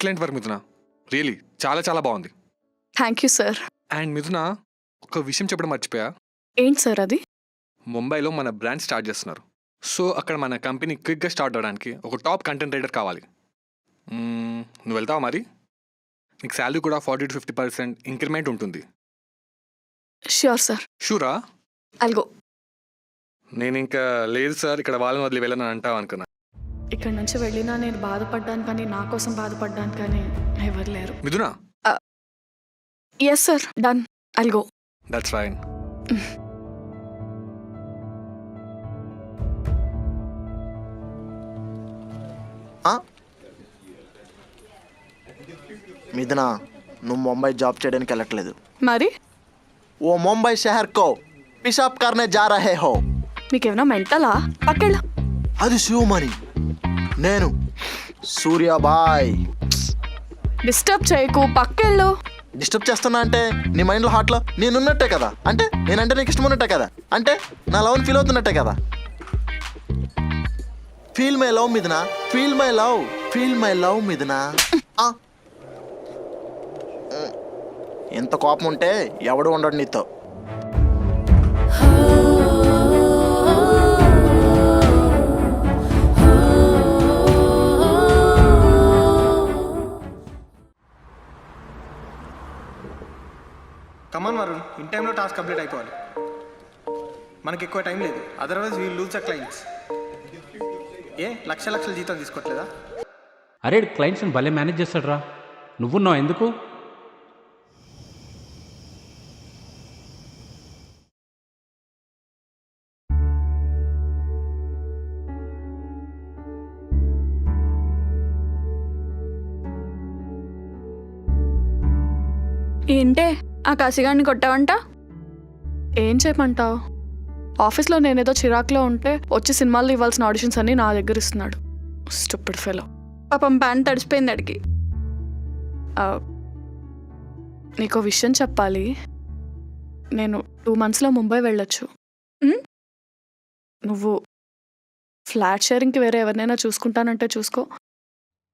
Excellent work మిథున, really చాలా చాలా బాగుంది. Thank you sir. అండ్ మిథున, ఒక విషయం చెప్పడం మర్చిపోయా. ఏంటి సార్ అది? ముంబైలో మన బ్రాండ్ స్టార్ట్ చేస్తున్నారు. సో అక్కడ మన కంపెనీ క్విక్గా స్టార్ట్ అవ్వడానికి ఒక టాప్ కంటెంట్ రైటర్ కావాలి. నువ్వు వెళ్తావా మరి? నీకు శాలరీ కూడా 40 to 50% ఇంక్రిమెంట్ ఉంటుంది. Sure sir. షూరా? అల్గో. నేను ఇంకా లేదు సార్, ఇక్కడ వాళ్ళని వదిలి వెళ్ళను అంటావు అనుకున్నా. ఇక్కడ నుంచి వెళ్ళినా నేను బాధపడ్డాను, కానీ నా కోసం బాధపడ్డాను కానీ ఎవరు లేరు. మిథున. ఎస్ సార్, డన్, అల్గో. That's fine. మిథున, నువ్వు ముంబై జాబ్ చేయడానికి వెళ్ళట్లేదు. మరి ఓ ముంబై షహర్ కో పిషాబ్ కర్నే జా రహే హో. మీకేమైనా మెంటలా? పక్కెళ్ళ. అది శివమణి, నేను సూర్యాబాయ్. డిస్టర్బ్ చేయకు, పక్కెళ్ళు. డిస్టర్బ్ చేస్తున్నా అంటే నీ మైండ్లో హార్ట్లో నేనున్నట్టే కదా, అంటే నేనంటే నీకు ఇష్టం ఉన్నట్టే కదా, అంటే నా లవ్ని ఫీల్ అవుతున్నట్టే కదా. Feel my love Mithuna, feel my love, feel my love Mithuna. ఎంత కోపం ఉంటే ఎవడు ఉండడు నీతో. కమాన్ వరుణ్, ఇన్ టైంలో టాస్క్ కంప్లీట్ అయిపోవాలి. మనకి ఎక్కువ టైం లేదు, otherwise we'll lose the clients. లక్షల జీతం తీసుకోవట్లేదా? అరే క్లయింట్స్ని భలే మేనేజ్ చేస్తాడు రా. నువ్వున్నావు ఎందుకు? ఏంటే ఆ కసిగాడిని కొట్టావంట? ఏం చేయమంటావు? ఆఫీస్లో నేనేదో చిరాకులో ఉంటే వచ్చి సినిమాల్లో ఇవ్వాల్సిన ఆడిషన్స్ అన్నీ నా దగ్గర ఇస్తున్నాడు. Stupid fellow. పాపం ప్యాంట్ తడిసిపోయింది అడిగి. నీకో విషయం చెప్పాలి. నేను 2 monthsలో ముంబై వెళ్ళొచ్చు. నువ్వు ఫ్లాట్ షేరింగ్కి వేరే ఎవరినైనా చూసుకుంటానంటే చూసుకో,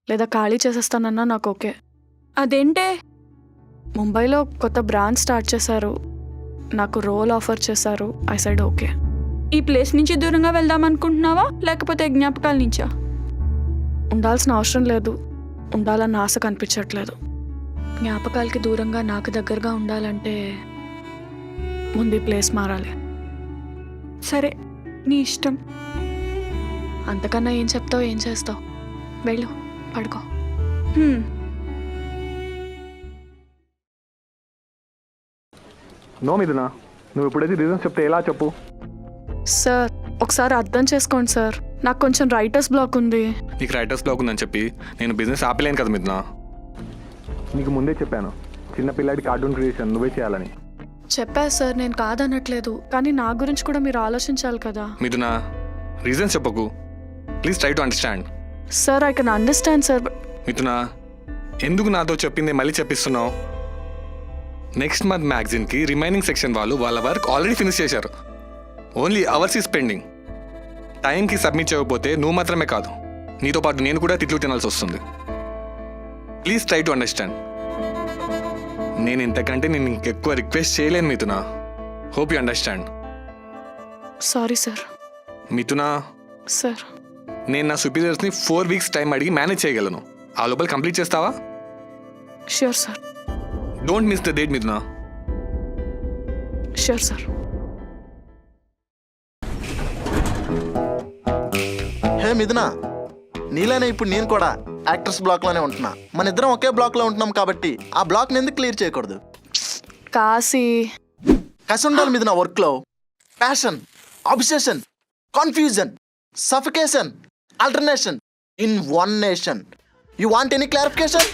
లేదా ఖాళీ చేసేస్తానన్నా నాకు ఓకే. అదేంటే? ముంబైలో కొత్త బ్రాంచ్ స్టార్ట్ చేశారు, నాకు రోల్ ఆఫర్ చేశారు. I side okay. ఈ ప్లేస్ నుంచి దూరంగా వెళ్దాం అనుకుంటున్నావా, లేకపోతే జ్ఞాపకాల నుంచా? ఉండాల్సిన అవసరం లేదు, ఉండాలన్న ఆశ కనిపించట్లేదు. జ్ఞాపకాలకి దూరంగా నాకు దగ్గరగా ఉండాలంటే ముందు ఈ ప్లేస్ మారాలి. సరే, నీ ఇష్టం. అంతకన్నా ఏం చెప్తావు, ఏం చేస్తావు? వెళ్ళు, పడుకో. నో మిథున, నువ్వు ఇప్పుడైతే రీజన్స్ చెప్తే ఎలా చెప్పు? సార్, ఒకసారి అర్థం చేసుకోండి సార్, నాకు కొంచెం రైటర్స్ బ్లాక్ ఉంది. నీకు రైటర్స్ బ్లాక్ ఉందని చెప్పి నేను బిజినెస్ ఆపలేను కదా మిథున. నీకు ముందే చెప్పాను, చిన్న పిల్లాడి కార్టూన్ క్రియేషన్ నువ్వే చేయాలని. చెప్పా సార్, నేను కాదనట్లేదు, కానీ నా గురించి కూడా మీరు ఆలోచించాలి కదా. మిథున, రీజన్స్ చెప్పకు please, try to understand. Sir, I can understand sir. మిథున, ఎందుకు నాతో చెప్పింది మళ్ళీ చెప్పిస్తున్నావు? నెక్స్ట్ మంత్ మ్యాగజైన్కి రిమైనింగ్ సెక్షన్ వాళ్ళు వాళ్ళ వర్క్ ఆల్రెడీ ఫినిష్ చేశారు. Only hours is pending. టైంకి సబ్మిట్ చేయకపోతే నువ్వు మాత్రమే కాదు, నీతో పాటు నేను కూడా తిట్లు తినాల్సి వస్తుంది. Please try to understand. నేను ఇంతకంటే నేను ఇంకెక్కువ రిక్వెస్ట్ చేయలేను Mithuna. Hope you understand. Sorry sir. Mithuna sir, నేను నా సుపీరియర్స్ని 4 weeks టైం అడిగి మేనేజ్ చేయగలను. ఆ లోపల కంప్లీట్ చేస్తావా? Sure sir. Don't miss the date Mithuna. Sure sir. Hey Mithuna, నీలానే ఇప్పుడు నేను కూడా యాక్టర్స్ బ్లాక్లోనే ఉంటున్నా. మన ఇద్దరం ఒకే బ్లాక్లో ఉంటున్నాం కాబట్టి ఆ బ్లాక్ని ఎందుకు క్లియర్ చేయకూడదు? కాశీ. కసి ఉండాలి మిథున వర్క్లో. Passion, obsession, confusion, suffocation, alternation in one nation. You want any clarification?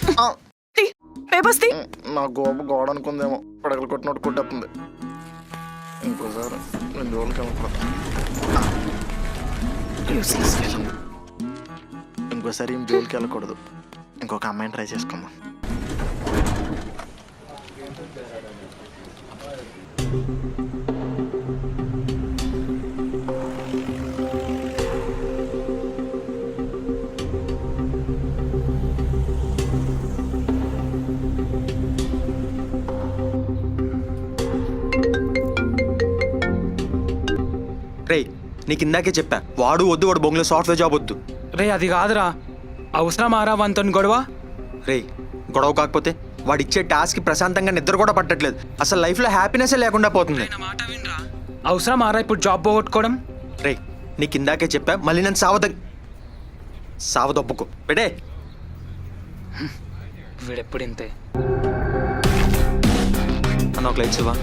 Papers తీ. నా గోడ అనుకుందేమో, పడగలు కొట్టినట్టు కొట్టేస్తుంది. ఇంకోసారి 2 రోజులకి ఇంకోసారి ఏం జోలికి వెళ్ళకూడదు. ఇంకొక అమ్మాయిని ట్రై చేసుకుందాం. నీకు ఇందాకే చెప్పా, వాడు వద్దు, వాడు బొంగులో సాఫ్ట్వేర్ జాబ్ వద్దు. రే అది కాదురా, అవసరమారా వంతో గొడవ? రే గొడవ కాకపోతే వాడు ఇచ్చే టాస్క్కి ప్రశాంతంగా నిద్ర కూడా పట్టట్లేదు. అసలు లైఫ్లో హ్యాపీనెస్ లేకుండా పోతుంది. అవసరమారా ఇప్పుడు జాబ్ పోగొట్టుకోవడం? రే నీకు ఇందాకే చెప్పా, మళ్ళీ నన్ను సావదొప్పుకో పెడే. వీడెప్పుడు ఇంతే. అన్న ఒక లైట్స్ ఇవ్వా.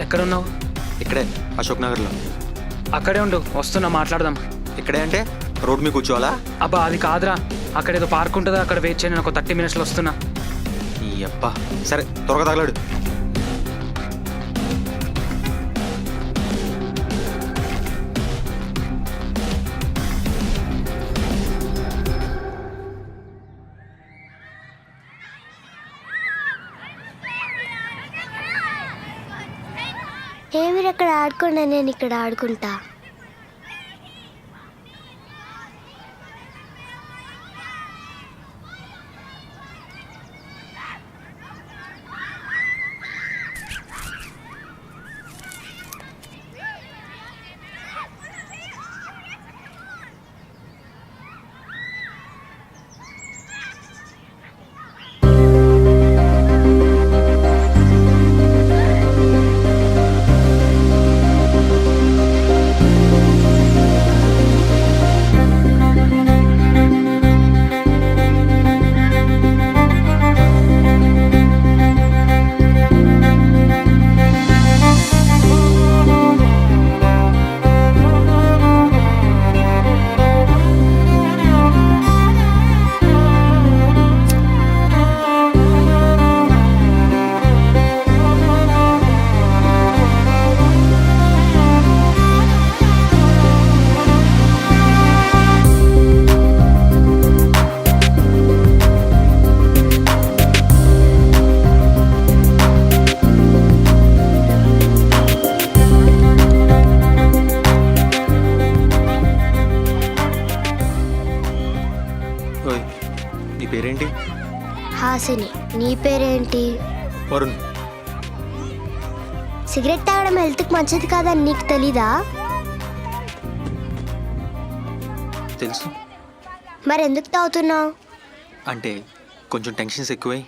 ఎక్కడున్నావు? ఇక్కడే అశోక్ నగర్లో. అక్కడే ఉండు, వస్తున్నా, మాట్లాడదాం. ఇక్కడే అంటే రోడ్ మీద కూర్చోవాలా? అబ్బా అది కాదురా, అక్కడ ఏదో పార్క్ ఉంటుందా, అక్కడ వెయిట్ చేయను, ఒక 30 minutesలో వస్తున్నా. ఈ అబ్బా సరే త్వరగా తగలాడు. మీరు అక్కడ ఆడుకోండి, నేను ఇక్కడ ఆడుకుంటా. ఓయ్ నీ పేరేంటి? హాసిని. నీ పేరేంటి? వరుణ్. సిగరెట్ తాగడం హెల్త్కి మంచిది కాదని నీకు తెలీదా? తెలుసు. మరి ఎందుకు తాగుతున్నావు? అంటే కొంచెం టెన్షన్స్ ఎక్కువై.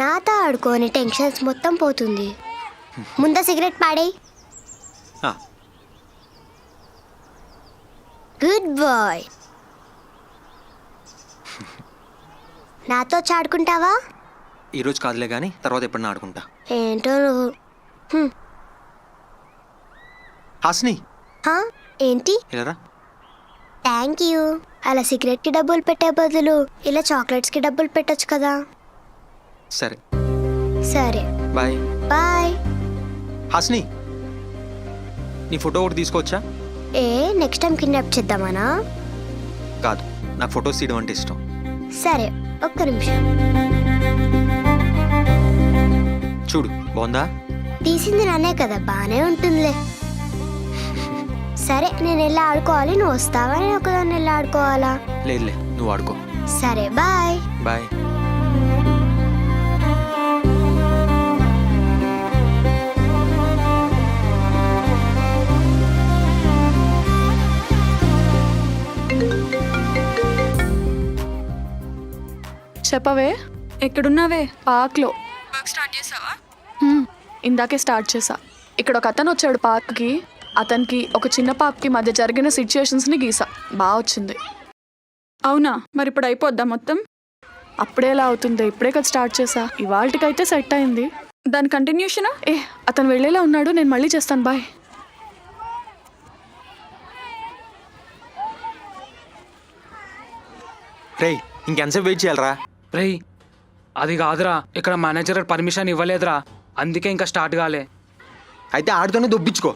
నాతో ఆడుకోని టెన్షన్స్ మొత్తం పోతుంది. ముందా సిగరెట్ పాడేయ్. ఆ, గుడ్ బాయ్. నాతో చాడుకుంటావా? ఈరోజు కాదులే కానీ తర్వాత ఎప్పుడన్నా ఆడుకుంటా. ఏంటో నువ్వు. హాసిని హా? ఏంటి? ఇలారా. Thank you. అలా సిగరెట్కి డబ్బులు పెట్టే బదులు ఇలా చాక్లెట్స్కి డబ్బులు పెట్టొచ్చు కదా. సరే సరే బాయ్. బాయ్. హాసిని నీ ఫోటో ఒకటి తీసుకోవచ్చా? ఏ నెక్స్ట్ టైం కిడ్నాప్ చేద్దామనా? కాదు, నాకు ఫొటోస్ తీయడం అంటే ఇష్టం. సరే ఒక్క నిమిషం. చూడు బాగుందా? తీసింది నన్నే కదా, బాగానే ఉంటుందిలే. సరే నేను వెళ్ళి ఆడుకోవాలి, నువ్వు వస్తావా? నేను ఒకదాన్ని వెళ్ళి ఆడుకోవాలా? లేదులే, నువ్వు ఆడుకో. సరే బాయ్. బాయ్. చెప్పవే. ఎక్కడున్నావే? పార్క్లో. వర్క్ స్టార్ట్ చేసావా? ఇందాకే స్టార్ట్ చేసా. ఇక్కడ ఒక అతను వచ్చాడు పార్క్కి. అతనికి ఒక చిన్న పాపకి మధ్య జరిగిన సిచ్యుయేషన్స్ని గీసా. బాగా వచ్చింది. అవునా? మరి ఇప్పుడు అయిపోద్దా మొత్తం? అప్పుడేలా అవుతుంది, ఇప్పుడే కదా స్టార్ట్ చేసా. ఇవాళకైతే సెట్ అయింది. దాని కంటిన్యూషనా? అతను వెళ్ళేలా ఉన్నాడు, నేను మళ్ళీ చేస్తాను. బాయ్. రేయ్ ఇంకెంతసేపు వెయిట్ చేయాలరా? రేయ్ అది కాదురా, ఇక్కడ మేనేజర్ పర్మిషన్ ఇవ్వలేదురా, అందుకే ఇంకా స్టార్ట్ కాలే. అయితే ఆడితోనే దొబ్బించుకో.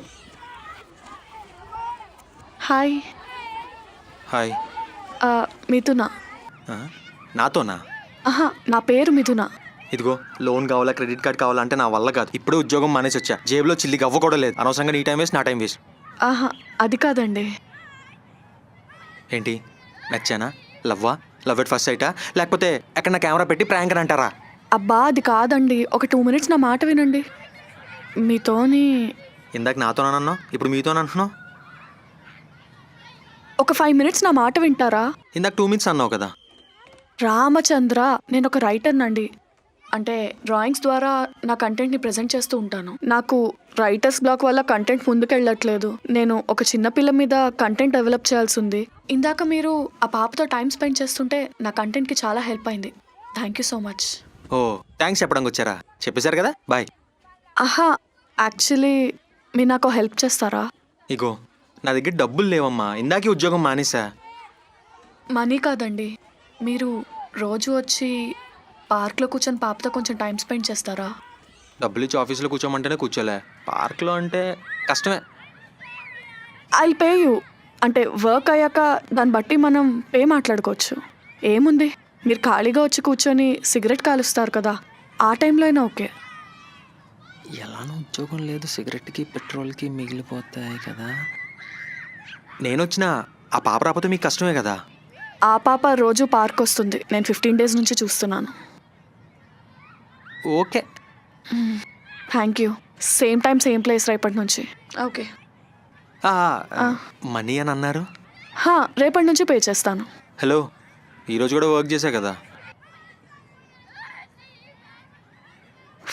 హాయ్. హాయ్. మిథున. నాతోనా? ఆహా, నా పేరు మిథున. ఇదిగో లోన్ కావాలా, క్రెడిట్ కార్డ్ కావాలా అంటే నా వల్ల కాదు. ఇప్పుడే ఉద్యోగం మానేసి వచ్చా. జేబులో చిల్లికి అవ్వ కూడా లేదు. అనవసరంగా నీ టైం వేస్ట్, నా టైం వేస్ట్. ఆహా, అది కాదండి. ఏంటి నచ్చానా? లవ్వా? లవ్ ఎట్ ఫస్ట్ సైటా? లేకపోతే ఎక్కడ నా కెమెరా పెట్టి ప్రాంక్ అని అంటారా? అబ్బా అది కాదండి, ఒక 2 మినిట్స్ నా మాట వినండి. మీతోని ఇందాక నాతోనన్నావు, ఇప్పుడు మీతోనంటున్నావు. ఒక 5 మినిట్స్ నా మాట వింటారా? ఇందాక 2 మినిట్స్ అన్నావు కదా. రామచంద్ర, నేను ఒక రైటర్నండి. అంటే డ్రాయింగ్స్ ద్వారా నా కంటెంట్ని ప్రజెంట్ చేస్తూ ఉంటాను. నాకు రైటర్స్ బ్లాక్ వల్ల కంటెంట్ ముందుకెళ్ళట్లేదు. నేను ఒక చిన్న పిల్ల మీద కంటెంట్ డెవలప్ చేయాల్సి ఉంది. ఇందాక మీరు ఆ పాపతో టైం స్పెండ్ చేస్తుంటే నా కంటెంట్కి చాలా హెల్ప్ అయింది. Thank you so much. Oh thanks చెప్పడానికి వచ్చారా? చెప్పేశారు కదా, బాయ్. ఆహా, యాక్చువల్లీ మీరు నాకు హెల్ప్ చేస్తారా? ఇగో నా దగ్గర డబ్బులు లేవమ్మా, ఇందాకే ఉద్యోగం మానేసా. మనీ కాదండి, మీరు రోజు వచ్చి పార్క్లో కూర్చొని పాపతో కొంచెం టైం స్పెండ్ చేస్తారా? డబ్బులు ఇచ్చి ఆఫీస్లో కూర్చోమంటేనే కూర్చోలే, పార్క్లో అంటే కష్టమే. I pay you. అంటే వర్క్ అయ్యాక దాన్ని బట్టి మనం పే మాట్లాడుకోవచ్చు. ఏముంది, మీరు ఖాళీగా వచ్చి కూర్చొని సిగరెట్ కాలుస్తారు కదా, ఆ టైంలో అయినా ఓకే. ఎలానో ఉద్యోగం లేదు, సిగరెట్కి పెట్రోల్కి మిగిలిపోతాయి కదా. నేను వచ్చినా ఆ పాప రాకపోతే మీకు కష్టమే కదా. ఆ పాప రోజు పార్క్ వస్తుంది, నేను 15 డేస్ నుంచి చూస్తున్నాను. Okay thank you. Same time same place రేపటి నుంచి. ఓకే. మనీ అని అన్నారు. రేపటి నుంచి పే చేస్తాను. హలో, ఈరోజు కూడా వర్క్ చేశా కదా.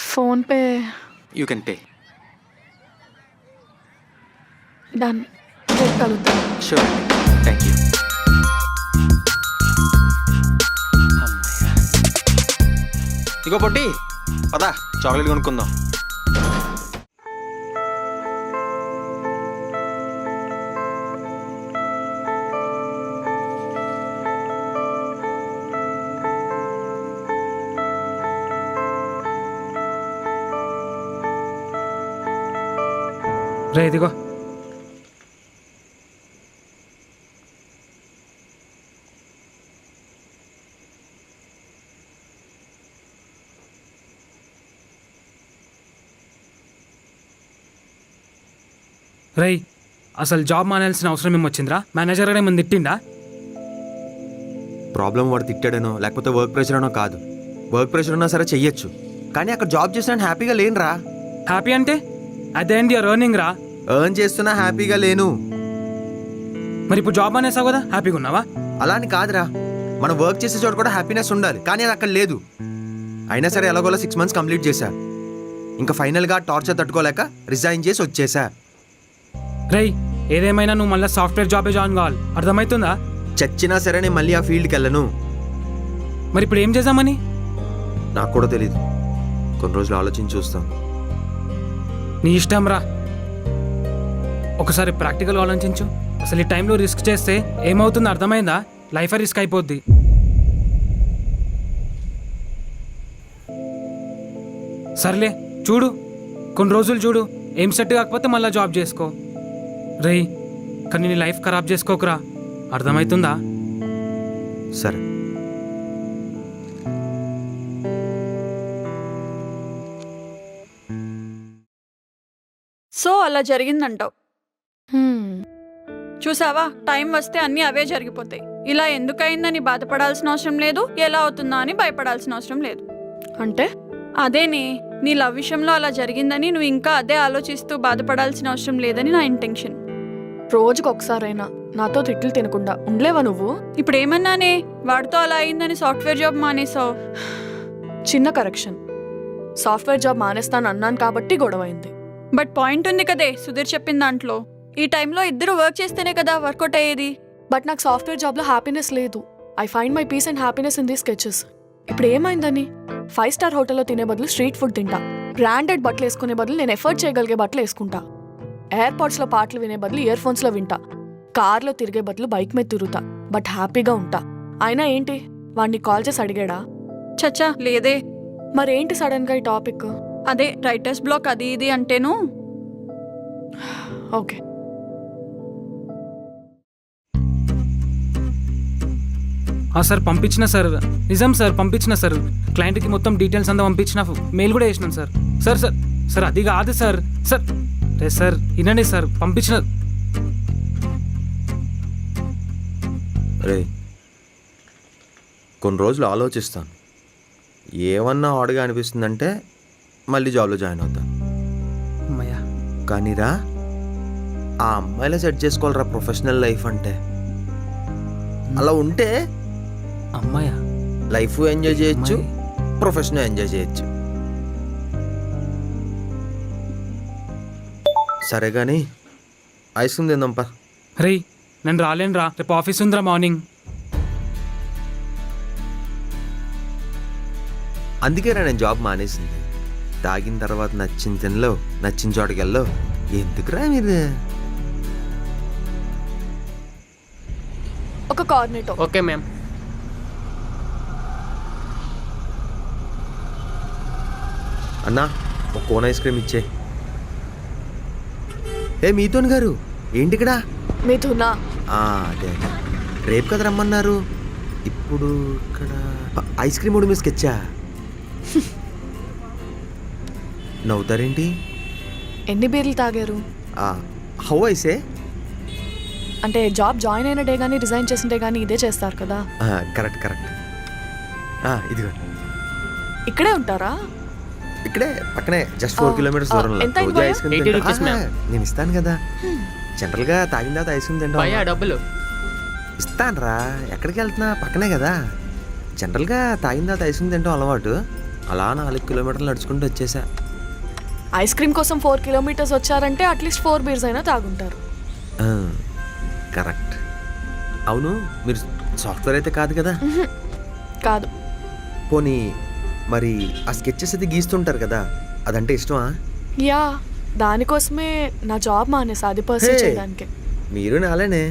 PhonePe you can pay. Done. రేపు కలుద్దాం. Sure, thank you. ఇగో పొట్టి, పదా చాక్లెట్ కొనుక్కుందాం. రే ఇదిగో. రేయ్, అసలు జాబ్ మానేయాల్సిన అవసరం ఏమొచ్చిందిరా? మేనేజర్ గారు ఏమన్నా తిట్టిండా? ప్రాబ్లం వాడు తిట్టాడనో లేకపోతే వర్క్ ప్రెషర్ అనో కాదు. వర్క్ ప్రెషర్ ఉన్నా సరే చెయ్యొచ్చు, కానీ అక్కడ జాబ్ చేసినా హ్యాపీగా లేనురా. హ్యాపీ అంటే అదే అండి ఎర్నింగ్ రా. ఎర్న్ చేస్తున్నా హ్యాపీగా లేను. మరి ఇప్పుడు జాబ్ మానేసావు కదా, హ్యాపీగా ఉన్నావా? అలా అని కాదురా, మనం వర్క్ చేసే చోట కూడా హ్యాపీనెస్ ఉండాలి, కానీ అది అక్కడ లేదు. అయినా సరే ఎలాగోలా 6 months కంప్లీట్ చేశా. ఇంకా ఫైనల్గా టార్చర్ తట్టుకోలేక రిజైన్ చేసి వచ్చేసా. రేయ్, ఏదేమైనా నువ్వు మళ్ళీ సాఫ్ట్వేర్ జాబే జాయిన్ కావాలి, అర్థమవుతుందా? చచ్చినా సరే నేను మళ్ళీ ఆ ఫీల్డ్కి వెళ్ళను. మరి ఇప్పుడు ఏం చేద్దామని? నాకు కూడా తెలీదు, కొన్ని రోజులు ఆలోచించి చూస్తాను. నీ ఇష్టం రా. ఒకసారి ప్రాక్టికల్ ఆలోచించు. అసలు ఈ టైంలో రిస్క్ చేస్తే ఏమవుతుందో అర్థమైందా? లైఫ్ రిస్క్ అయిపోద్ది. సర్లే చూడు, కొన్ని రోజులు చూడు, ఏం సెట్ కాకపోతే మళ్ళీ జాబ్ చేసుకో. రేయ్, కానీ నీ లైఫ్ ఖరాబ్ చేసుకోకురా, అర్థమవుతుందా? సరే. సో అలా జరిగిందంటావు. హ్మ్. చూసావా, టైం వస్తే అన్నీ అవే జరిగిపోతాయి. ఇలా ఎందుకయిందని బాధపడాల్సిన అవసరం లేదు, ఎలా అవుతుందా అని భయపడాల్సిన అవసరం లేదు. అంటే అదేనే, నీ లవ్ విషయంలో అలా జరిగిందని నువ్వు ఇంకా అదే ఆలోచిస్తూ బాధపడాల్సిన అవసరం లేదని నా ఇంటెన్షన్. రోజుకి ఒకసారైనా నాతో తిట్లు తినకుండా ఉండలేవా నువ్వు? ఇప్పుడు ఏమన్నానే, వాడితో అలా అయిందని సాఫ్ట్వేర్ జాబ్ మానేసావు. చిన్న కరెక్షన్, సాఫ్ట్వేర్ జాబ్ మానేస్తాను అన్నాను కాబట్టి గొడవైంది. బట్ పాయింట్ ఉంది కదే సుధీర్ చెప్పిన దాంట్లో. ఈ టైంలో ఇద్దరు వర్క్ చేస్తేనే కదా వర్కౌట్ అయ్యేది. బట్ నాకు సాఫ్ట్వేర్ జాబ్లో హ్యాపీనెస్ లేదు. I find my peace and happiness in these sketches. ఇప్పుడు ఏమైందని 5 star హోటల్లో తినే బదులు స్ట్రీట్ ఫుడ్ తింటా. బ్రాండెడ్ బట్టలు వేసుకునే బదులు నేను ఎఫర్ట్ చేయగలిగే బట్టలు వేసుకుంటా. ఎయిర్పోర్ట్స్లో పాటలు వినే బదులు ఇయర్ ఫోన్స్లో వింటా. కార్లో తిరిగే బదులు బైక్ మీద తిరుగుతా. బట్ హ్యాపీగా ఉంటా. అయినా ఏంటి, వాడిని కాల్ చేసి అడిగాడా? చచ్చా లేదే. మరేంటి సడన్గా ఈ టాపిక్? అదే రైటర్స్ బ్లాక్ అది ఇది అంటేను. ఓకే. సార్ పంపించిన సార్, నిజం సార్ పంపించిన సార్. క్లయింట్కి మొత్తం డీటెయిల్స్ అంతా పంపించిన, మెయిల్ కూడా వేసినాను సార్. సార్ సార్ సార్ అది కాదు సార్. సార్ రే సార్ వినండి సార్, పంపించిన రే కొన్ని రోజులు ఆలోచిస్తాను, ఏమన్నా ఆడుగా అనిపిస్తుందంటే మళ్ళీ జాబ్లో జాయిన్ అవుతాను. అమ్మయ్యా. కానీ రా, ఆ అమ్మాయిలా సెట్ చేసుకోవాలరా ప్రొఫెషనల్ లైఫ్ అంటే. అలా ఉంటే అమ్మాయా? లైఫ్ ఎంజాయ్ చేయొచ్చు, ప్రొఫెషన్ ఎంజాయ్ చేయొచ్చు. సరే కానీ ఐస్ క్రీమ్ తిందాంపా. రేయ్ నేను రాలేనురా, రేపు ఆఫీస్ ఉందిరా మార్నింగ్. అందుకేరా నేను జాబ్ మానేసింది. తాగిన తర్వాత నచ్చిన తినలో, నచ్చిన చోటుకి వెళ్ళో. ఎందుకురా మీరు? ఒక కార్నెటో. Okay ma'am. అన్నా ఒక కోన్ ఐస్ క్రీమ్ ఇచ్చే. ఏ మీతోని గారు ఏంటి ఇక్కడ? మిథునా. అదే అదే, రేపు కదా రమ్మన్నారు. ఇప్పుడు ఇక్కడ ఐస్ క్రీమ్ కూడా మీ స్కెచ్చా? నవ్వుతారేంటి? ఎన్ని బీర్లు తాగారు? హౌ ఐసే? అంటే జాబ్ జాయిన్ అయిన డే కానీ రిజైన్ చేసిన డే కానీ ఇదే చేస్తారు కదా. Correct correct. ఇదిగో ఇక్కడే ఉంటారా? ఇక్కడే పక్కనే, జస్ట్ 4 kilometers దూరంలో. ఎంత రోజు అయింది ఐస్ క్రీమ్ 80 rupees, ma'am. నేను ఇస్తాను కదా. జనరల్గా తాగిన తర్వాత ఐస్ క్రీమ్ భయ్యా తింటా. డబ్బులు. ఇస్తాను రా, ఎక్కడికి వెళ్తున్నా పక్కనే కదా. జనరల్గా తాగిన తర్వాత ఐస్ క్రీమ్ తింటాం అలవాటు. అలా 4 kilometers నడుచుకుంటూ వచ్చేసా. ఐస్ క్రీమ్ కోసం 4 kilometers వచ్చారంటే అట్లీస్ట్ 4 బీర్స్ అయినా తాగుంటారు. కరెక్ట్. అవును, మీరు సాఫ్ట్వేర్ అయితే కాదు కదా? కాదు. పోనీ మరి ఆ స్కెచెస్ అది గీస్తుంటారు కదా, అదంటే ఇష్టమా? యా, దానికోసమే నా జాబ్ మానేసా, అది పర్సూ చేయడానికి. మీరు నాలేనే.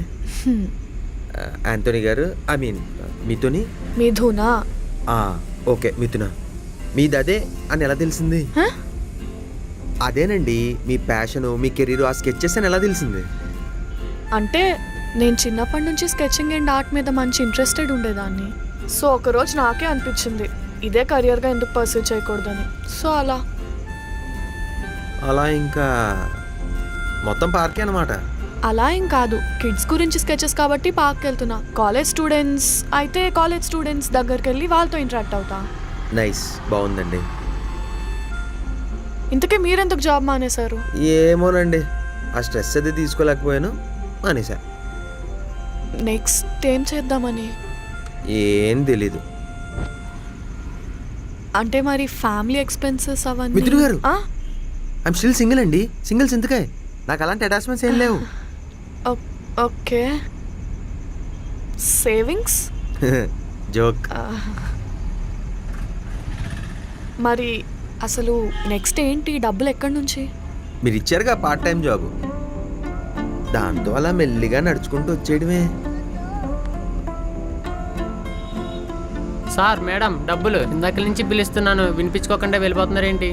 యాంటోనీ గారు, ఐ మీన్ మీతోని. మిథునా. ఓకే మిథునా. మీది అదే అని ఎలా తెలిసింది? అదేనండి మీ ప్యాషను, మీ కెరీర్, ఆ స్కెచెస్ అని ఎలా తెలిసింది? అంటే నేను చిన్నప్పటి నుంచి స్కెచింగ్ అండ్ ఆర్ట్ మీద మంచి ఇంట్రెస్టెడ్ ఉండేదాన్ని. సో ఒకరోజు నాకే అనిపించింది ఇదే కెరియర్గా ఎందుకు పర్సూ చేయకూడదని. సో అలా ఇంకా మొత్తం పార్కే అనమాట. అలా ఏం కాదు, కిడ్స్ గురించి స్కెచెస్ కాబట్టి పార్క్కి వెళ్తున్నా. కాలేజ్ స్టూడెంట్స్ అయితే కాలేజ్ స్టూడెంట్స్ దగ్గరికి వెళ్ళి వాళ్ళతో ఇంటరాక్ట్ అవుతా. నైస్, బాగుందండి. ఇంతకీ మీరెందుకు జాబ్ మానేశారు? ఏమోనండి, ఆ స్ట్రెస్ అది తీసుకోలేకపోయాను, మానేసా. నెక్స్ట్ ఏం చేద్దామని? ఏం తెలీదు. అంటే మరి ఫ్యామిలీ ఎక్స్పెన్సెస్ అవన్నీ? మిత్రుడు గారు, ఐఎమ్ స్టిల్ సింగిల్ అండి. సింగిల్స్ ఎందుకే, నాకు అలాంటి అటాచ్మెంట్స్ ఏం లేవు. ఓకే. సేవింగ్స్? జోక్. మరి అసలు నెక్స్ట్ ఏంటి? డబ్బులు ఎక్కడి నుంచి? మీరు ఇచ్చారుగా పార్ట్ టైం జాబ్, దాంతో అలా మెల్లిగా నడుచుకుంటూ వచ్చేయడమే. సార్ మేడం డబ్బులు. ఇందాక నుంచి పిలుస్తున్నాను, వినిపించుకోకుండా వెళ్ళిపోతున్నారేంటి?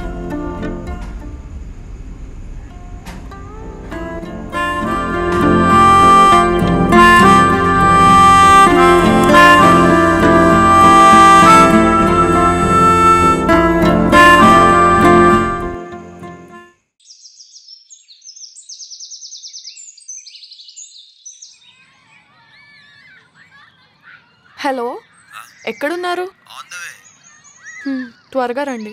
హలో, ఎక్కడున్నారు? త్వరగా రండి.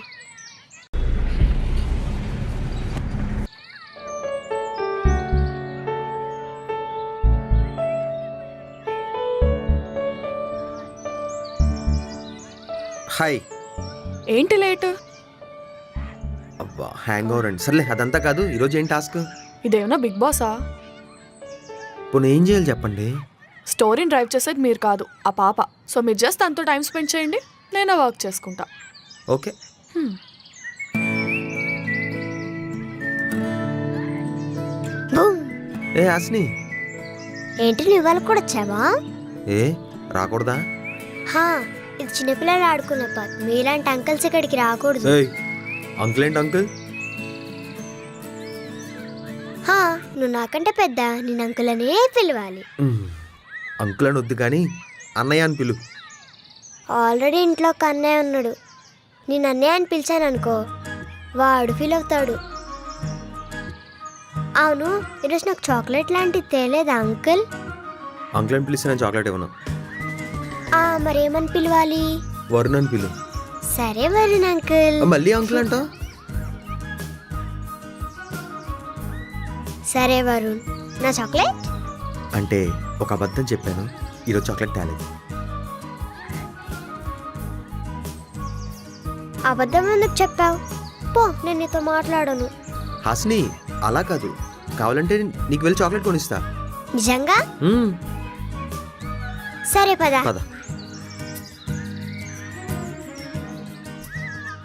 హాయ్. ఏంటి లేట్? అబ్బా హ్యాంగ్ ఓవర్ అండి. సర్లే అదంతా కాదు, ఈరోజు ఏం టాస్క్? ఇదేమన్నా బిగ్ బాసా? పోనీ ఏం చేయాలి చెప్పండి? స్టోరీని డ్రైవ్ చేసేది మీరు కాదు, ఆ పాప. సో మీరు జస్ట్ తనతో టైం స్పెండ్ చేయండి, నేను వర్క్ చేసుకుంటా. ఓకే. ఏ హాస్ని, ఏంటి నువ్వు ఇవాళ కూడా వచ్చావా? ఏ రాకూడదా? ఇది చిన్నపిల్లలు ఆడుకునే పార్క్, మీలాంటి అంకల్స్ ఇక్కడికి రాకూడదు. అంకుల్ ఏంటి అంకుల్? నువ్వు నాకంటే పెద్ద, నేను అంకుల్ అనే పిలవాలి. అంకుల్ అని వద్దు కానీ అన్నయ్య అని పిలు. ఆల్రెడీ ఇంట్లో ఒక అన్నయ్య ఉన్నాడు, నేను అన్నయ్య అని పిలిచాను అనుకో, వాడు ఫీల్ అవుతాడు. అవును, ఈరోజు నాకు చాక్లెట్ లాంటిది తేలేదా అంకుల్? అంకుల్ అని పిలిస్తే నేను చాక్లెట్ ఇవ్వను. మరేమని పిలవాలి? వరుణ్ అని పిలు. సరే వరుణ్ అంకుల్. మళ్ళీ అంకుల్ అంట. సరే వరుణ్, నా చాక్లెట్. అంటే ఒక అబద్ధం చెప్పాను, ఈరోజు చాక్లెట్ తేలేదు. అబద్ధం ఎందుకు చెప్పావు? పో, నేను నీతో మాట్లాడను. హాసిని అలా కాదు, కావాలంటే నీకు వెళ్ళి చాక్లెట్ కొనిస్తా. నిజంగా? మ్మ్. సరే పద. పద.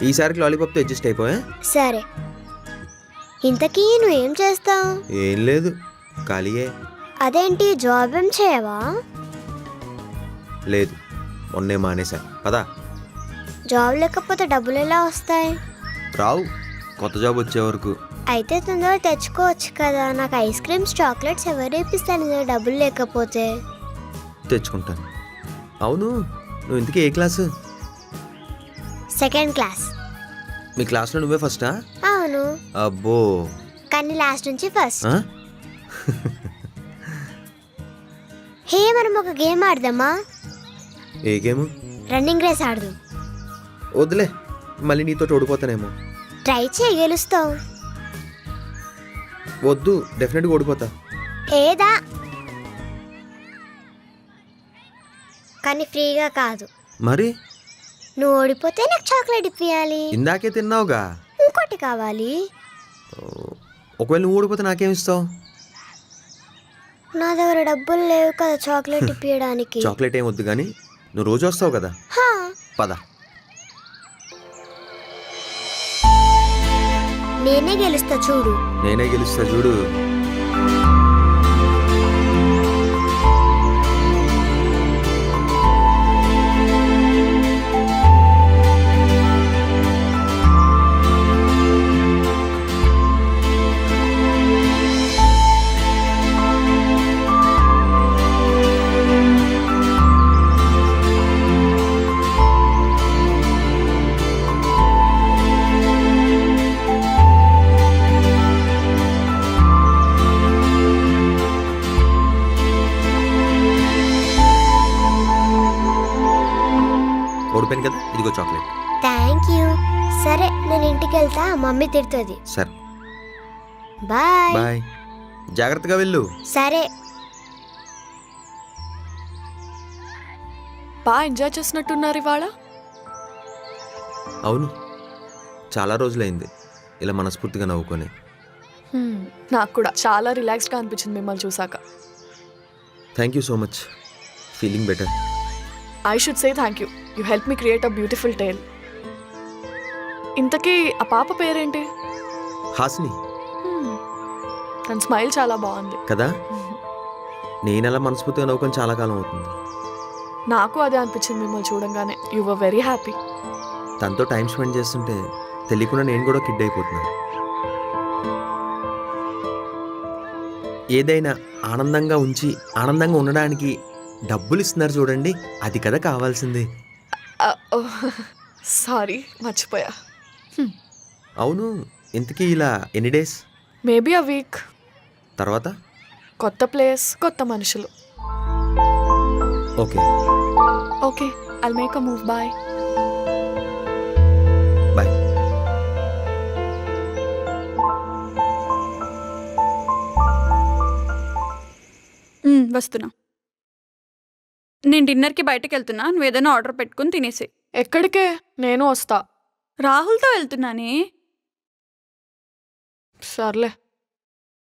ఈసారికి లాలీపాప్తో అడ్జస్ట్ అయిపోయా. సరే, ఇంతకీ నువ్వేం చేస్తావు? ఏం లేదు, ఖాళీయే. అదేంటి, జాబ్ ఏం చేయవా? లేదు, మొన్నే మానేశా. పదా. జాబ్ లేకపోతే డబ్బులు ఎలా వస్తాయి? రావు, కొత్త జాబ్ వచ్చే వరకు. అయితే తొందరగా తెచ్చుకోవచ్చు కదా. నాకు ఐస్ క్రీమ్స్, చాక్లెట్స్ ఎవరు ఇప్పిస్తాను డబ్బులు లేకపోతే? తెచ్చుకుంటాను. అవును, నువ్వు ఇంతకీ ఏ క్లాసు? Second class. మీ క్లాస్లో నువ్వే ఫస్టా? అవును, అబ్బో. కానీ లాస్ట్ నుంచి ఫస్ట్. ఆ? హే, మనం ఒక గేమ్ ఆడదామా? ఏ గేము? రన్నింగ్ రేస్ ఆడదాం. వద్దులే, మళ్ళీ నీతో ఓడిపోతానేమో. ట్రై చేయి, గెలుస్తావు. వద్దు, డెఫినెట్గా ఓడిపోతా. ఏదా, కానీ ఫ్రీగా కాదు. మరి నువ్వు ఓడిపోతే నాకు చాక్లెట్ ఇప్పియాలి. ఇందాకే తిన్నావుగా. ఇంకోటి కావాలి. ఒకవేళ నువ్వు ఓడిపోతే నాకేం ఇస్తావు? నా దగ్గర డబ్బులు లేవు కదా చాక్లెట్ ఇప్పించడానికి. చాక్లెట్ ఏం వద్దు కానీ నువ్వు రోజు వస్తావు కదా. పద. నేనే గెలుస్తా చూడు. నేనే గెలుస్తా చూడు. ఓడిపోయాను కదా, ఇదిగో చాక్లెట్. Thank you. సరే, నేను ఇంటికి వెళ్తా, మమ్మీ తిడుతుంది. సరే, బాయ్. బాయ్. జాగ్రత్తగా వెళ్ళు. సరే. బాగా ఎంజాయ్ చేసినట్టున్నారు ఇవాళ. అవును, చాలా రోజులైంది ఇలా మనస్ఫూర్తిగా నవ్వుకొని. నాకు కూడా చాలా రిలాక్స్డ్గా అనిపించింది మిమ్మల్ని చూసాక. Thank you so much. Feeling better. I should say thank you. You help me create a beautiful tale. ఇంతకీ ఆ పాప పేరేంటి? హాసిని. తన స్మైల్ చాలా బాగుంది కదా. నేను అలా మనస్ఫూర్తిగా నవ్వుకొని చాలా కాలం అవుతుంది. నాకు అదే అనిపించింది మిమ్మల్ని చూడంగానే. You were very happy. తనతో టైం స్పెండ్ చేస్తుంటే తెలియకుండా నేను కూడా కిడ్ అయిపోతున్నాను. ఏదైనా ఆనందంగా ఉంచి ఆనందంగా ఉండడానికి డబ్బులు ఇస్తున్నారు చూడండి, అది కదా కావాల్సింది. సారీ, మర్చిపోయా. అవును, ఇంతకీ ఇలా ఎన్ని డేస్? మేబీ అ వీక్. తర్వాత కొత్త ప్లేస్, కొత్త మనుషులు. Okay. Okay, I'll make a move. Bye. Bye. వస్తున్నా. నేను డిన్నర్కి బయటకు వెళ్తున్నా, నువ్వు ఏదైనా ఆర్డర్ పెట్టుకుని తినేసి. ఎక్కడికే? నేను వస్తా. రాహుల్తో వెళ్తున్నానే. సర్లే.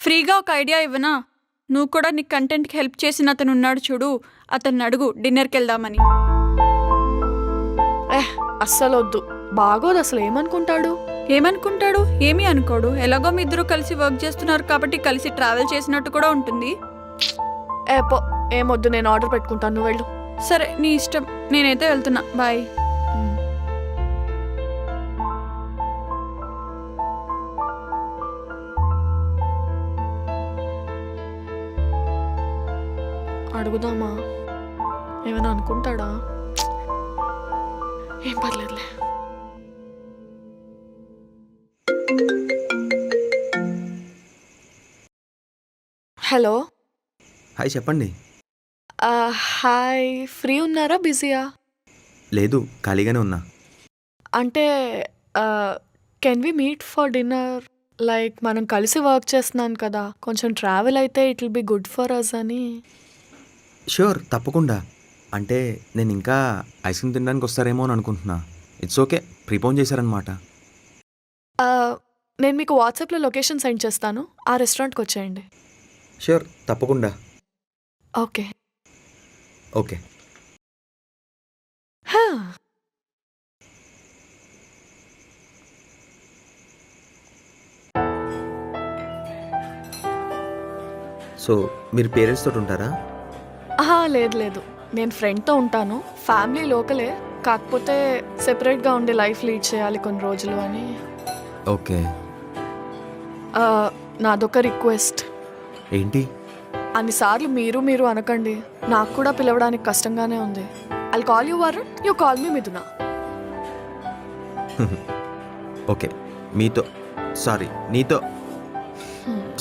ఫ్రీగా ఒక ఐడియా ఇవ్వనా? నువ్వు కూడా నీ కంటెంట్కి హెల్ప్ చేసిన అతను ఉన్నాడు చూడు, అతన్ని అడుగు డిన్నర్కి వెళ్దామని. అస్సలు వద్దు, బాగోదు. అసలు ఏమనుకుంటాడు? ఏమనుకుంటాడు? ఏమీ అనుకోడు. ఎలాగో మీ ఇద్దరు కలిసి వర్క్ చేస్తున్నారు కాబట్టి కలిసి ట్రావెల్ చేసినట్టు కూడా ఉంటుంది. పో, ఏమొద్దు, నేను ఆర్డర్ పెట్టుకుంటాను, నువ్వు వెళ్ళు. సరే, నీ ఇష్టం. నేనైతే వెళ్తున్నా. బాయ్. అడుగుదామా? ఏమైనా అనుకుంటాడా? ఏం పర్లేదులే. హలో. హాయ్, చెప్పండి. హాయ్, ఫ్రీ ఉన్నారా బిజీయా? లేదు, ఖాళీగానే ఉన్నా. అంటే can we meet for dinner? Like మనం కలిసి వర్క్ చేస్తున్నాను కదా, కొంచెం ట్రావెల్ అయితే it will be good for us అని. షూర్, తప్పకుండా. అంటే నేను ఇంకా ఐస్ క్రీమ్ తినడానికి వస్తారేమో అని అనుకుంటున్నా. ఇట్స్ ఓకే, ప్రీపోన్ చేశారనమాట. నేను మీకు వాట్సాప్లో లొకేషన్ సెండ్ చేస్తాను, ఆ రెస్టారెంట్కి వచ్చేయండి. షూర్, తప్పకుండా. ఓకే. ఓకే. సో మీరు పేరెంట్స్ తోటి ఉంటారా? లేదు లేదు, నేను ఫ్రెండ్తో ఉంటాను. ఫ్యామిలీ లోకలే, కాకపోతే సెపరేట్గా ఉండి లైఫ్ లీడ్ చేయాలి కొన్ని రోజులు అని. ఓకే. నాదొక రిక్వెస్ట్. ఏంటి? అన్నిసార్లు మీరు మీరు అనకండి, నాకు కూడా పిలవడానికి కష్టంగానే ఉంది. I'll call you Varun, you call me మిథున. ఓకే, మీతో సారీ, నీతో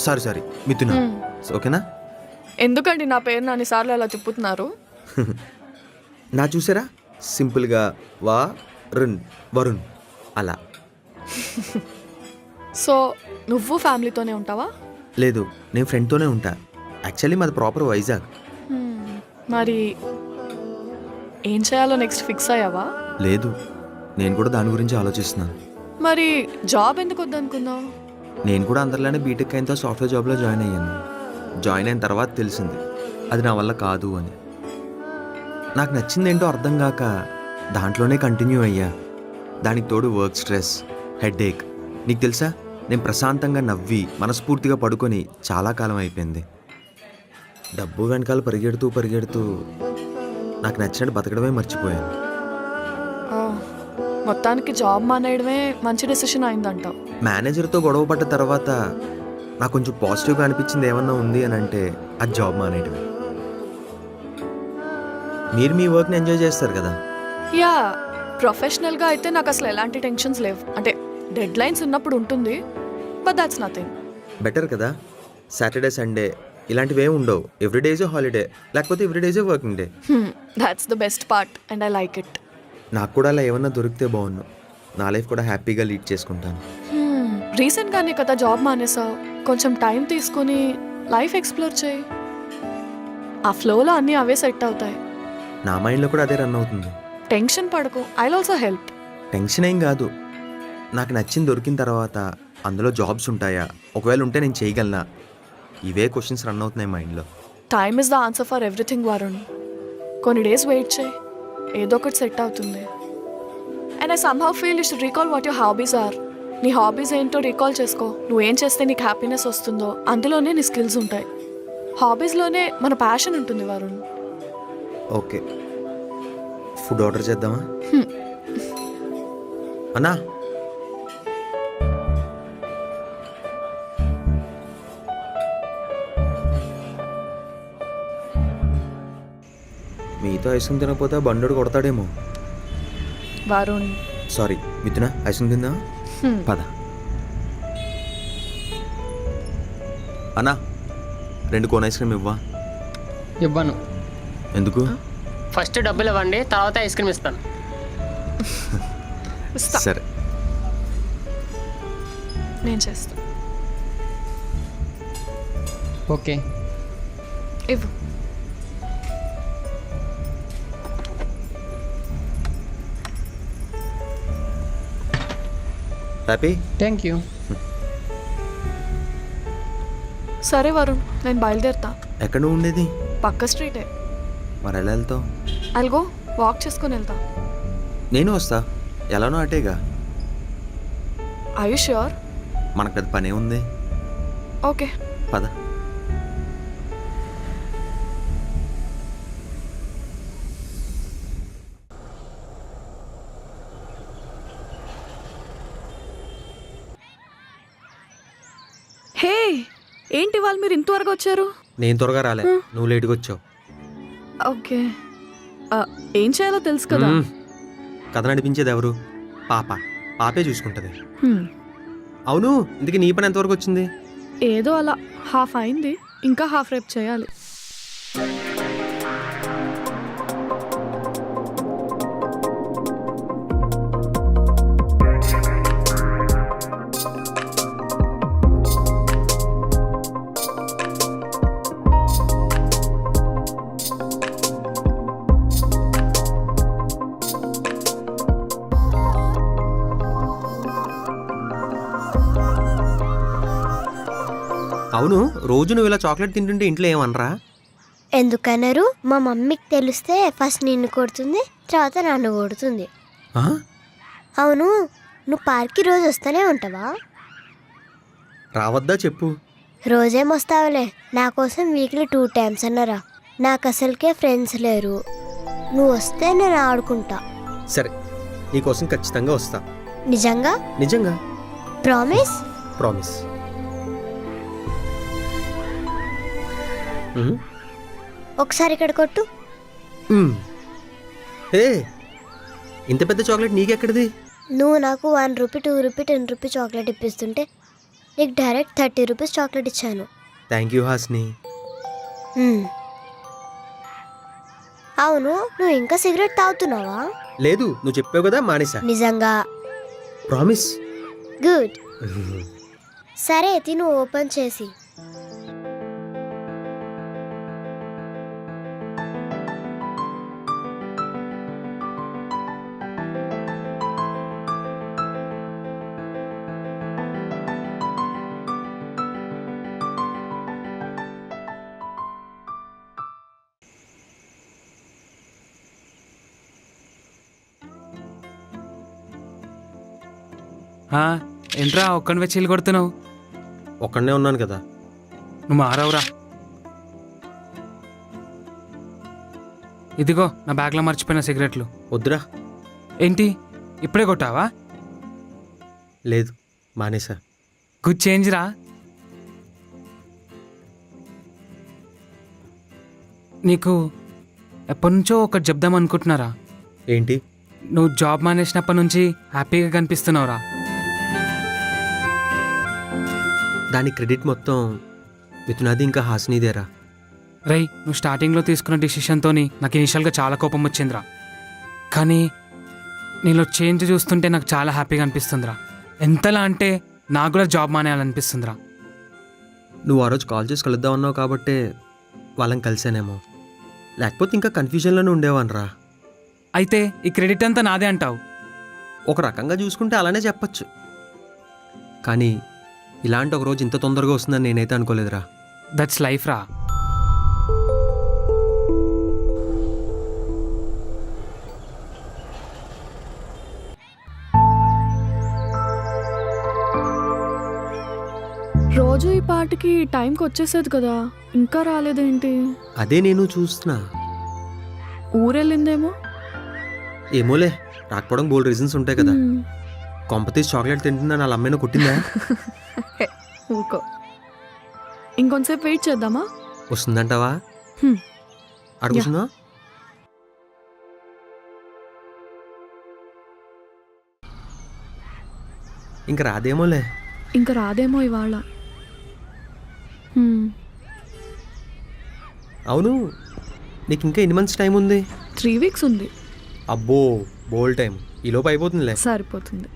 సారీ మిథున. ఓకేనా? ఎందుకండి నా పేరుని అన్నిసార్లు అలా తిప్పుతున్నారు? నా చూసారా, సింపుల్గా వరుణ్ అలా. సో నువ్వు ఫ్యామిలీతోనే ఉంటావా? లేదు, నేను ఫ్రెండ్తోనే ఉంటా. యాక్చువల్లీ మాది ప్రాపర్ వైజాగ్. మరి ఏం చేయాలో నెక్స్ట్ ఫిక్స్ అయ్యావా? లేదు, నేను కూడా దాని గురించి ఆలోచిస్తున్నాను. మరి జాబ్ ఎందుకు వద్దనుకున్నావు? నేను కూడా అందరిలానే బీటెక్ అయిన సాఫ్ట్వేర్ జాబ్లో జాయిన్ అయ్యాను. జాయిన్ అయిన తర్వాత తెలిసింది అది నా వల్ల కాదు అని. నాకు నచ్చింది ఏంటో అర్థం కాక దాంట్లోనే కంటిన్యూ అయ్యా. దానికి తోడు వర్క్ స్ట్రెస్, హెడేక్. నీకు తెలుసా, నేను ప్రశాంతంగా నవ్వి మనస్ఫూర్తిగా పడుకొని చాలా కాలం అయిపోయింది. డబ్బు వెనకాల పరిగెడుతూ నాకు నచ్చినట్టు బతకడమే మర్చిపోయాను. మొత్తానికి జాబ్ మానేయడమే మంచి డెసిషన్ అయిందంటావు. మేనేజర్తో గొడవ పడ్డ తర్వాత నాకు కొంచెం పాజిటివ్గా అనిపించింది ఏమన్నా ఉంది అని అంటే అది జాబ్ మానేయడమే. మీరు మీ వర్క్ని ఎంజాయ్ చేస్తారు కదా? యా, ప్రొఫెషనల్గా అయితే నాకు అసలు ఎలాంటి టెన్షన్స్ లేవు. అంటే డెడ్ లైన్స్ ఉన్నప్పుడు ఉంటుంది, బట్ దాట్స్ నథింగ్. బెటర్ కదా. సాటర్డే సండే ఇలాంటివి ఏమి ఉండవు. ఎవ్రీడే ఈజ్ హాలిడే, లేకపోతే everyday is working day. That's the best part and I like it. నాకు కూడా అలా ఏమన్నా దొరికితే బాగుండు. నా లైఫ్ కూడా హ్యాపీగా లీడ్ చేసుకుంటాను. రీసెంట్గానే కదా జాబ్ మానేసావు, కొంచెం టైం తీసుకుని లైఫ్ ఎక్స్ప్లోర్ చేయి. ఆ ఫ్లోలో అన్నీ అవే సెట్ అవుతాయి. నా మైండ్లో కూడా అదే రన్ అవుతుంది. టెన్షన్ పడకు, ఐల్ ఆల్సో హెల్ప్. టెన్షన్ ఏం కాదు. నాకు నచ్చింది దొరికిన తర్వాత అందులో జాబ్స్ ఉంటాయా, ఒకవేళ ఉంటే నేను చేయగలనా, ఇవే క్వశ్చన్స్ రన్ అవుతున్నాయి మైండ్లో. Time is the answer for everything Varun. కొన్ని డేస్ వెయిట్ చేయి, ఏదో ఒకటి సెట్ అవుతుంది. And I somehow feel you should recall what your hobbies are. నీ హాబీస్ ఏంటో రీకాల్ చేసుకో. నువ్వేం చేస్తే నీకు హ్యాపీనెస్ వస్తుందో అందులోనే నీ స్కిల్స్ ఉంటాయి. హాబీస్లోనే మన ప్యాషన్ ఉంటుంది వరుణ్. ఓకే, ఫుడ్ ఆర్డర్ చేద్దామా? అన్నా, మీతో ఐస్ క్రీమ్ తినకపోతే బండోడు కొడతాడేమో. వరుణ్, సారీ మిథున, ఐస్ క్రీమ్ తిందా? పద. అన్నా, 2 కోన్ ఐస్ క్రీమ్ ఇవ్వా? ఇవ్వను. ఎందుకు? ఫస్ట్ డబ్బులు ఇవ్వండి, తర్వాత ఐస్ క్రీమ్ ఇస్తాను. సరే, నేను చేస్తా. ఓకే. ఇవ్వు. హ్యాపీ. Thank you. సరే వరుణ్, నేను బయలుదేరుతా. ఎక్కడ నువ్వు ఉండేది? పక్క స్ట్రీటే. మరి ఎలా వెళ్తావు? ఐల్ గో వాక్ చేసుకొని వెళ్తా. నేను వస్తా, ఎలానో అటేగా. I you sure? మనకు పెద్ద పనే ఉంది. ఓకే, పద. హే, ఏంటి వాళ్ళు మీరు ఇంతవరకు వచ్చారు? నేను త్వరగా రాలే, నువ్వు లేట్గా వచ్చావు. ఓకే, ఏం చేయాలో తెలుసు కదా. కథ నడిపించేది ఎవరు? పాపే చూసుకుంటుంది. Hmm. అవును, ఇందుకే నీ పని ఎంతవరకు వచ్చింది? ఏదో అలా హాఫ్ అయింది, ఇంకా హాఫ్ రేపు చేయాలి. అవును, రోజు నువ్వు ఇలా చాక్లెట్ తింటుంటే ఇంట్లో ఏమనరా? ఎందుకన్నారు? మా మమ్మీకి తెలిస్తే ఫస్ట్ నిన్ను కొడుతుంది, తర్వాత నన్ను కొడుతుంది. ఆ? అవును, నువ్వు పార్క్కి రోజు వస్తూనే ఉంటావా? రావద్దా చెప్పు. రోజేం వస్తావులే, నా కోసం వీక్లీ 2 times అన్నారా. నాకు అసలుకే ఫ్రెండ్స్ లేరు, నువ్వు వస్తే నేను ఆడుకుంటా. సరే, నీకోసం ఖచ్చితంగా వస్తా. నిజంగా? నిజంగా. ప్రామిస్? ప్రామిస్. ఒకసారి ఇక్కడ కొట్టు. ఏ, ఇంత పెద్ద చాక్లెట్ నీకెక్కడిది? నువ్వు నాకు 1 రూపీ, 2 రూపీ, 10 రూపీ చాక్లెట్ ఇప్పిస్తుంటే నీకు డైరెక్ట్ 30 రూపీస్ చాక్లెట్ ఇచ్చాను. Thank you Hasni. అవును, నువ్వు ఇంకా సిగరెట్ తాగుతున్నావా? లేదు, నువ్వు చెప్పావు కదా, మానేసా. నిజంగా? ప్రామిస్. గుడ్. సరే తిను, ఓపెన్ చేసి. ఏంట్రా ఒక్కడివే చీలు కొడుతున్నావు? ఒక్కడనే ఉన్నాను కదా. నువ్వు మారవురా. ఇదిగో నా బ్యాగ్లో మర్చిపోయిన సిగరెట్లు. వద్దురా. ఏంటి ఇప్పుడే కొట్టావా? లేదు, మానేసా. గుడ్ చేంజ్ రా. నీకు ఎప్పటి నుంచో ఒకటి చెప్దాం అనుకుంటున్నారా. ఏంటి? నువ్వు జాబ్ మానేసినప్పటి నుంచి హ్యాపీగా కనిపిస్తున్నావురా. దాని క్రెడిట్ మొత్తం మిథునాది ఇంకా హాస్నీదేరా. రై, నువ్వు స్టార్టింగ్లో తీసుకున్న డిసిషన్తో నాకు ఇనిషియల్గా చాలా కోపం వచ్చిందిరా. కానీ నీలో చేంజ్ చూస్తుంటే నాకు చాలా హ్యాపీగా అనిపిస్తుందిరా. ఎంతలా అంటే నాకు కూడా జాబ్ మానేయాలనిపిస్తుందిరా. నువ్వు ఆ రోజు కాల్ చేసి కలుద్దాం అన్నావు కాబట్టే వాళ్ళని కలిసానేమో, లేకపోతే ఇంకా కన్ఫ్యూజన్లోనే ఉండేవాన్రా. అయితే ఈ క్రెడిట్ అంతా నాదే అంటావు? ఒక రకంగా చూసుకుంటే అలానే చెప్పచ్చు, కానీ ఇలాంటి ఒక రోజు ఇంత తొందరగా వస్తుందని నేనైతే అనుకోలేదురా. దట్స్ లైఫ్ రా. రోజు ఈ పాటికి టైంకి వచ్చేసేది కదా, ఇంకా రాలేదేంటి? అదే నేను చూస్తున్నా. ఊరెళ్ళిందేమో. ఏమోలే, రాకపోవడం బోల్డ్ రీజన్స్ ఉంటాయి కదా. కొంపతీసి చాక్లెట్ తింటున్నా వాళ్ళ అమ్మాయిని కొట్టిందా? ఊకో. ఇంకొంతసేపు వెయిట్ చేద్దామా? వస్తుందంటావా? అడుగుతుందా? ఇంక రాదేమోలే. ఇంకా రాదేమో ఇవాళ. అవును, నీకు ఇంకా ఎన్ని మంత్స్ టైం ఉంది? 3 weeks ఉంది. అబ్బో, బోల్ టైం. ఈలోపు అయిపోతుందిలే. సరిపోతుంది.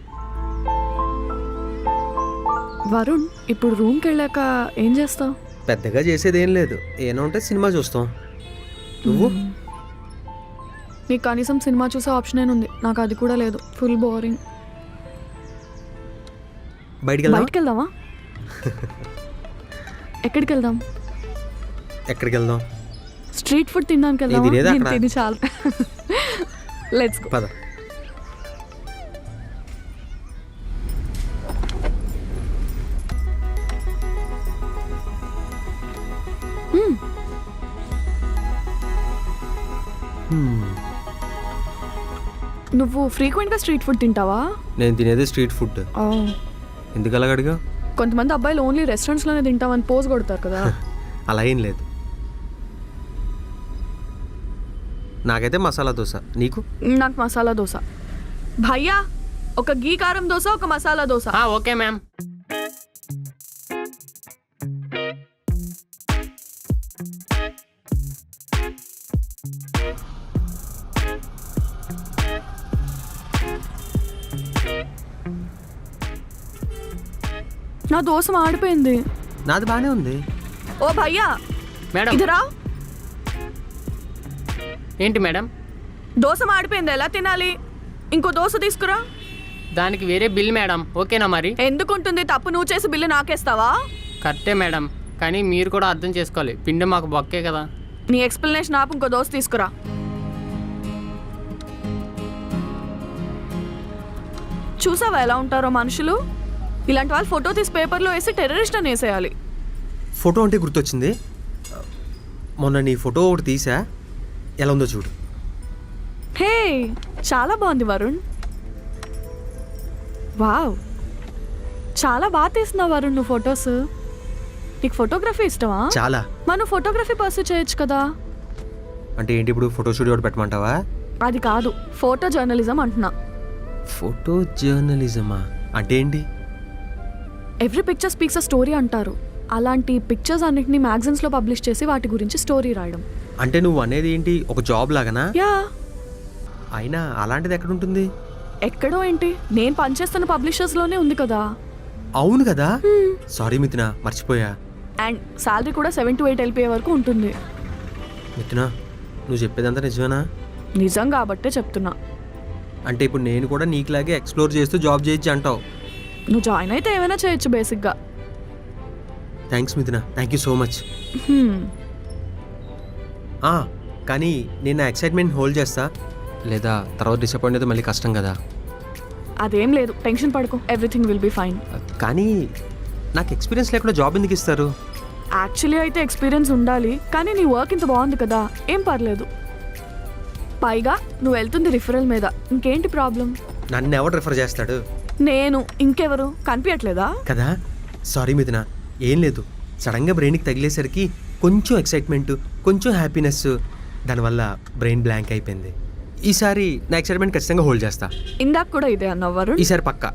వరుణ్, ఇప్పుడు రూమ్కి వెళ్ళాక ఏం చేస్తావు? పెద్దగా చేసేది ఏం లేదు, ఏమో ఉంటే సినిమా చూస్తాం. నువ్వు? నీకు కనీసం సినిమా చూసే ఆప్షన్ ఉంది, నాకు అది కూడా లేదు. Full boring. బయటికి వెళ్దామా? ఎక్కడికి వెళ్దాం? ఎక్కడికి వెళ్దాం? స్ట్రీట్ ఫుడ్ తినడానికి వెళ్దాం. తిని చాలు. Let's go. పద. నువ్వు ఫ్రీక్వెంట్గా స్ట్రీట్ ఫుడ్ తింటావా? నేను తినేది స్ట్రీట్ ఫుడ్. ఎందుకు అలాగ అడిగా? కొంతమంది అబ్బాయిలు ఓన్లీ రెస్టారెంట్స్లోనే తింటామని పోజ్ కొడతారు కదా. అలా ఏం లేదు. నాకైతే మసాలా దోశ. నీకు? నాకు మసాలా దోశ. భయ్యా, ఒక గీ కారం దోశ, ఒక మసాలా దోశ. Okay ma'am. నా దోశ మాడిపోయింది. నాది బానే ఉంది. ఓ భయ్యా, మేడం. ఇదరా. ఏంటి మేడం? దోశ మాడిపోయింది, ఎలా తినాలి? ఇంకో దోశ తీసుకురా. దానికి వేరే బిల్ మేడం. ఓకేనా మరి? ఎందుకుంటుంది? తప్పు నువ్వు చేసి బిల్లు నాకేస్తావా? కరెక్టే మేడం. కానీ మీరు కూడా అర్థం చేసుకోవాలి పిండి మాకు బొక్కే కదా. నీ ఎక్స్ప్లెనేషన్ ఆపు, ఇంకో దోశ తీసుకురా. చూసావా ఎలా ఉంటారో మనుషులు? ఇలాంటి వాళ్ళు ఫోటో తీసి పేపర్లో వేసి టెర్రరిస్ట్ అని వేసేయాలి. ఫోటో అంటే గుర్తొచ్చింది. మొన్న నీ ఫోటో ఒకటి తీసా, ఎలా ఉందో చూడు. హే, చాలా బాగుంది వరుణ్. వావ్, చాలా బాగా తీస్తున్నావు వరుణ్ నువ్వు ఫొటోస్. నీకు ఫోటోగ్రఫీ ఇష్టమా? చాలా. మనం ఫోటోగ్రఫీ పర్సూ చేయొచ్చు కదా. అంటే ఏంటి, ఇప్పుడు ఫోటో స్టూడియో ఒకటి పెట్టమంటావా? అది కాదు, ఫోటో జర్నలిజం అంటున్నా. ఫోటో జర్నలిజమా అంటే ఏంటి? Every picture speaks a story అంటారు. అలాంటి పిక్చర్స్ అన్నిటిని మ్యాగజైన్స్లో పబ్లిష్ చేసి వాటి గురించి స్టోరీ రాయడం. అంటే నువ్వు అనేది ఏంటి, ఒక జాబ్ లాగానా? యా. అయినా అలాంటిది ఎక్కడ ఉంటుంది? ఎక్కడో ఏంటి, నేను పనిచేస్తున్న పబ్లిషర్స్లోనే ఉంది కదా. అవును కదా, సారీ మిథున, మర్చిపోయా. అండ్ శాలరీ కూడా 7 to 8 LPA వరకు ఉంటుంది. మిథున, నువ్వు చెప్పేదంతా నిజమేనా? నిజం కాబట్టే చెప్తున్నా. అంటే ఇప్పుడు నేను కూడా నీకులాగే ఎక్స్ప్లోర్ చేస్తూ జాబ్ చేయొచ్చు అంటావు? నువ్వు జాయిన్ అయితే ఏమైనా చేయొచ్చు బేసిక్గా. థ్యాంక్స్ మిథున, థ్యాంక్ యూ సో మచ్. కానీ నేను నా ఎక్సైట్మెంట్ హోల్డ్ చేస్తా, లేదా తర్వాత డిసప్పాయింట్ అయితే మళ్ళీ కష్టం కదా. అదేం లేదు, టెన్షన్ పడుకో, ఎవ్రీథింగ్ విల్ బీ ఫైన్. కానీ నాకు ఎక్స్పీరియన్స్ లేకుండా జాబ్ ఎందుకు ఇస్తారు? యాక్చువల్లీ అయితే ఎక్స్పీరియన్స్ ఉండాలి, కానీ నీ వర్క్ ఇంత బాగుంది కదా, ఏం పర్లేదు. పైగా నువ్వు వెళ్తుంది రిఫరల్ మీద, ఇంకేంటి ప్రాబ్లం? నన్ను ఎవరు రిఫర్ చేస్తాడు? నేను, ఇంకెవరు? కనిపించట్లేదా కదా. సారీ మిథున, ఏం లేదు, సడన్గా బ్రెయిన్కి తగిలేసరికి కొంచెం ఎక్సైట్మెంట్, కొంచెం హ్యాపీనెస్, దానివల్ల బ్రెయిన్ బ్లాంక్ అయిపోయింది. ఈసారి నా ఎక్సైట్మెంట్ ఖచ్చితంగా హోల్డ్ చేస్తా. ఇందాక కూడా ఇదే అన్నావు వరుణ్. ఈసారి పక్కా.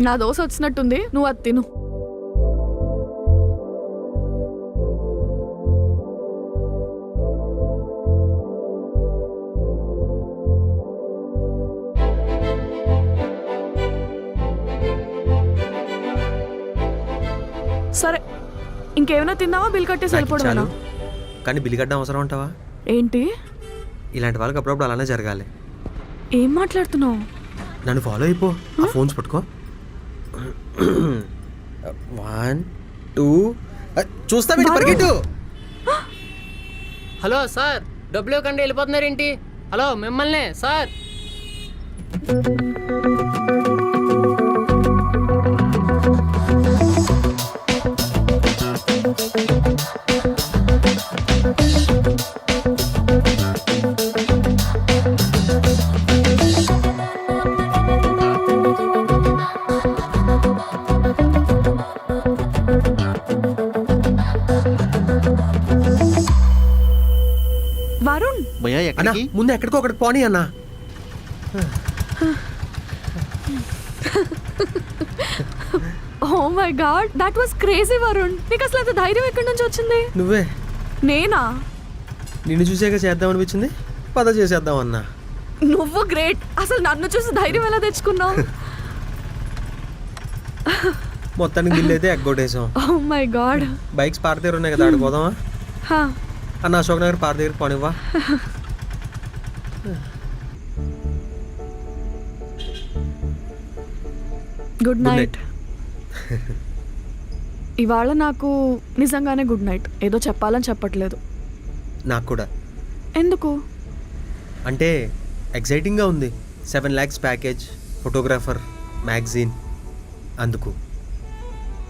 నా దోశ వచ్చినట్టుంది, నువ్వు అది తిను. సరే, ఇంకేమైనా తిన్నావా? బిల్ కట్టేసి చాలు. వెళ్ళిపోవడం. కానీ బిల్లు కట్టడం అవసరం అంటావా? ఏంటి? ఇలాంటి వాళ్ళకి అప్పుడప్పుడు అలానే జరగాలి. ఏం మాట్లాడుతున్నావు? నన్ను ఫాలో అయిపో, ఆ ఫోన్స్ పట్టుకో. 1 2 చూస్తా పరిగెట్టు. హలో సార్, డబ్బులు ఇవ్వకుండా వెళ్ళిపోతున్నారేంటి? హలో మిమ్మల్నే సార్. వరుణ్, భయ్యా అన్నా, ఎక్కడికి? ముందు ఎక్కడికో ఒకటి పోనీ అన్నా. Oh my God, that was crazy Varun. నీకు అసలు అంత ధైర్యం ఎక్కడి నుంచి వచ్చింది? నువ్వే. నేనా? నిన్ను చూసాక చేద్దాం అనిపించింది, పద చేసేద్దాం అన్నా. నువ్వు గ్రేట్. అసలు నన్ను చూసి ధైర్యం ఎలా తెచ్చుకున్నావు? మొత్తానికి బిల్లు అయితే ఎగ్గొట్టేసాం. Oh my God. Bikes park దగ్గర ఉన్నాయి కదా, ఆడిపోదామా? అన్న అశోక్ నగర్ పార్క్ దగ్గర పోనివ్వా? Good night. ఇవాళ నాకు నిజంగానే గుడ్ నైట్. ఏదో చెప్పాలని చెప్పట్లేదు. నాకు కూడా. ఎందుకు? అంటే ఎగ్జైటింగ్గా ఉంది. 7 lakhs ప్యాకేజ్, ఫోటోగ్రాఫర్, మ్యాగజైన్, అందుకు.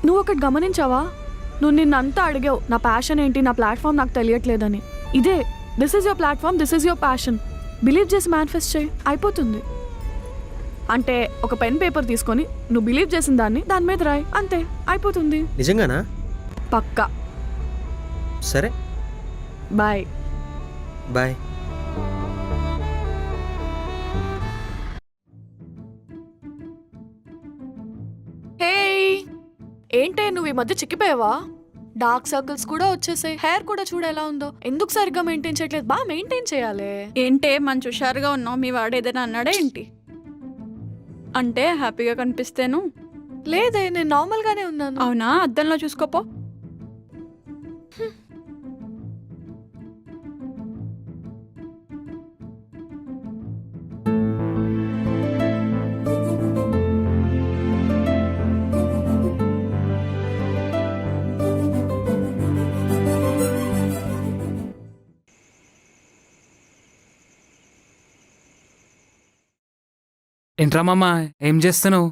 నువ్వు ఒకటి గమనించావా? నువ్వు నిన్నంతా అడిగావు నా ప్యాషన్ ఏంటి, నా ప్లాట్ఫామ్ నాకు తెలియట్లేదని. ఇదే, this is your platform, this is your passion. Believe చేసి మేనిఫెస్ట్ చేయి, అయిపోతుంది. అంటే ఒక పెన్ పేపర్ తీసుకొని నువ్వు బిలీవ్ చేసిన దాని మీద రాయి, అంతే, అయిపోతుంది. నిజంగానా? పక్కా. సరే, బాయ్. బాయ్. హే, ఏంటే నువ్వు ఈ మధ్య చిక్కిపోయావా? డార్క్ సర్కిల్స్ కూడా వచ్చేసాయి, హెయిర్ కూడా చూడ ఎలా ఉందో. ఎందుకు సరిగ్గా మెయింటైన్ చేయట్లేదు? బాగా మెయింటైన్ చేయాలి. ఏంటే మంచి హుషారుగా ఉన్నావు, మీ వాడు ఏదైనా అన్నాడా ఏంటి? అంటే హ్యాపీగా కనిపిస్తేను. లేదే, నేను నార్మల్గానే ఉన్నాను. అవునా? అద్దంలో చూసుకోపో. ఏంట్రా మామ ఏం చేస్తున్నావు?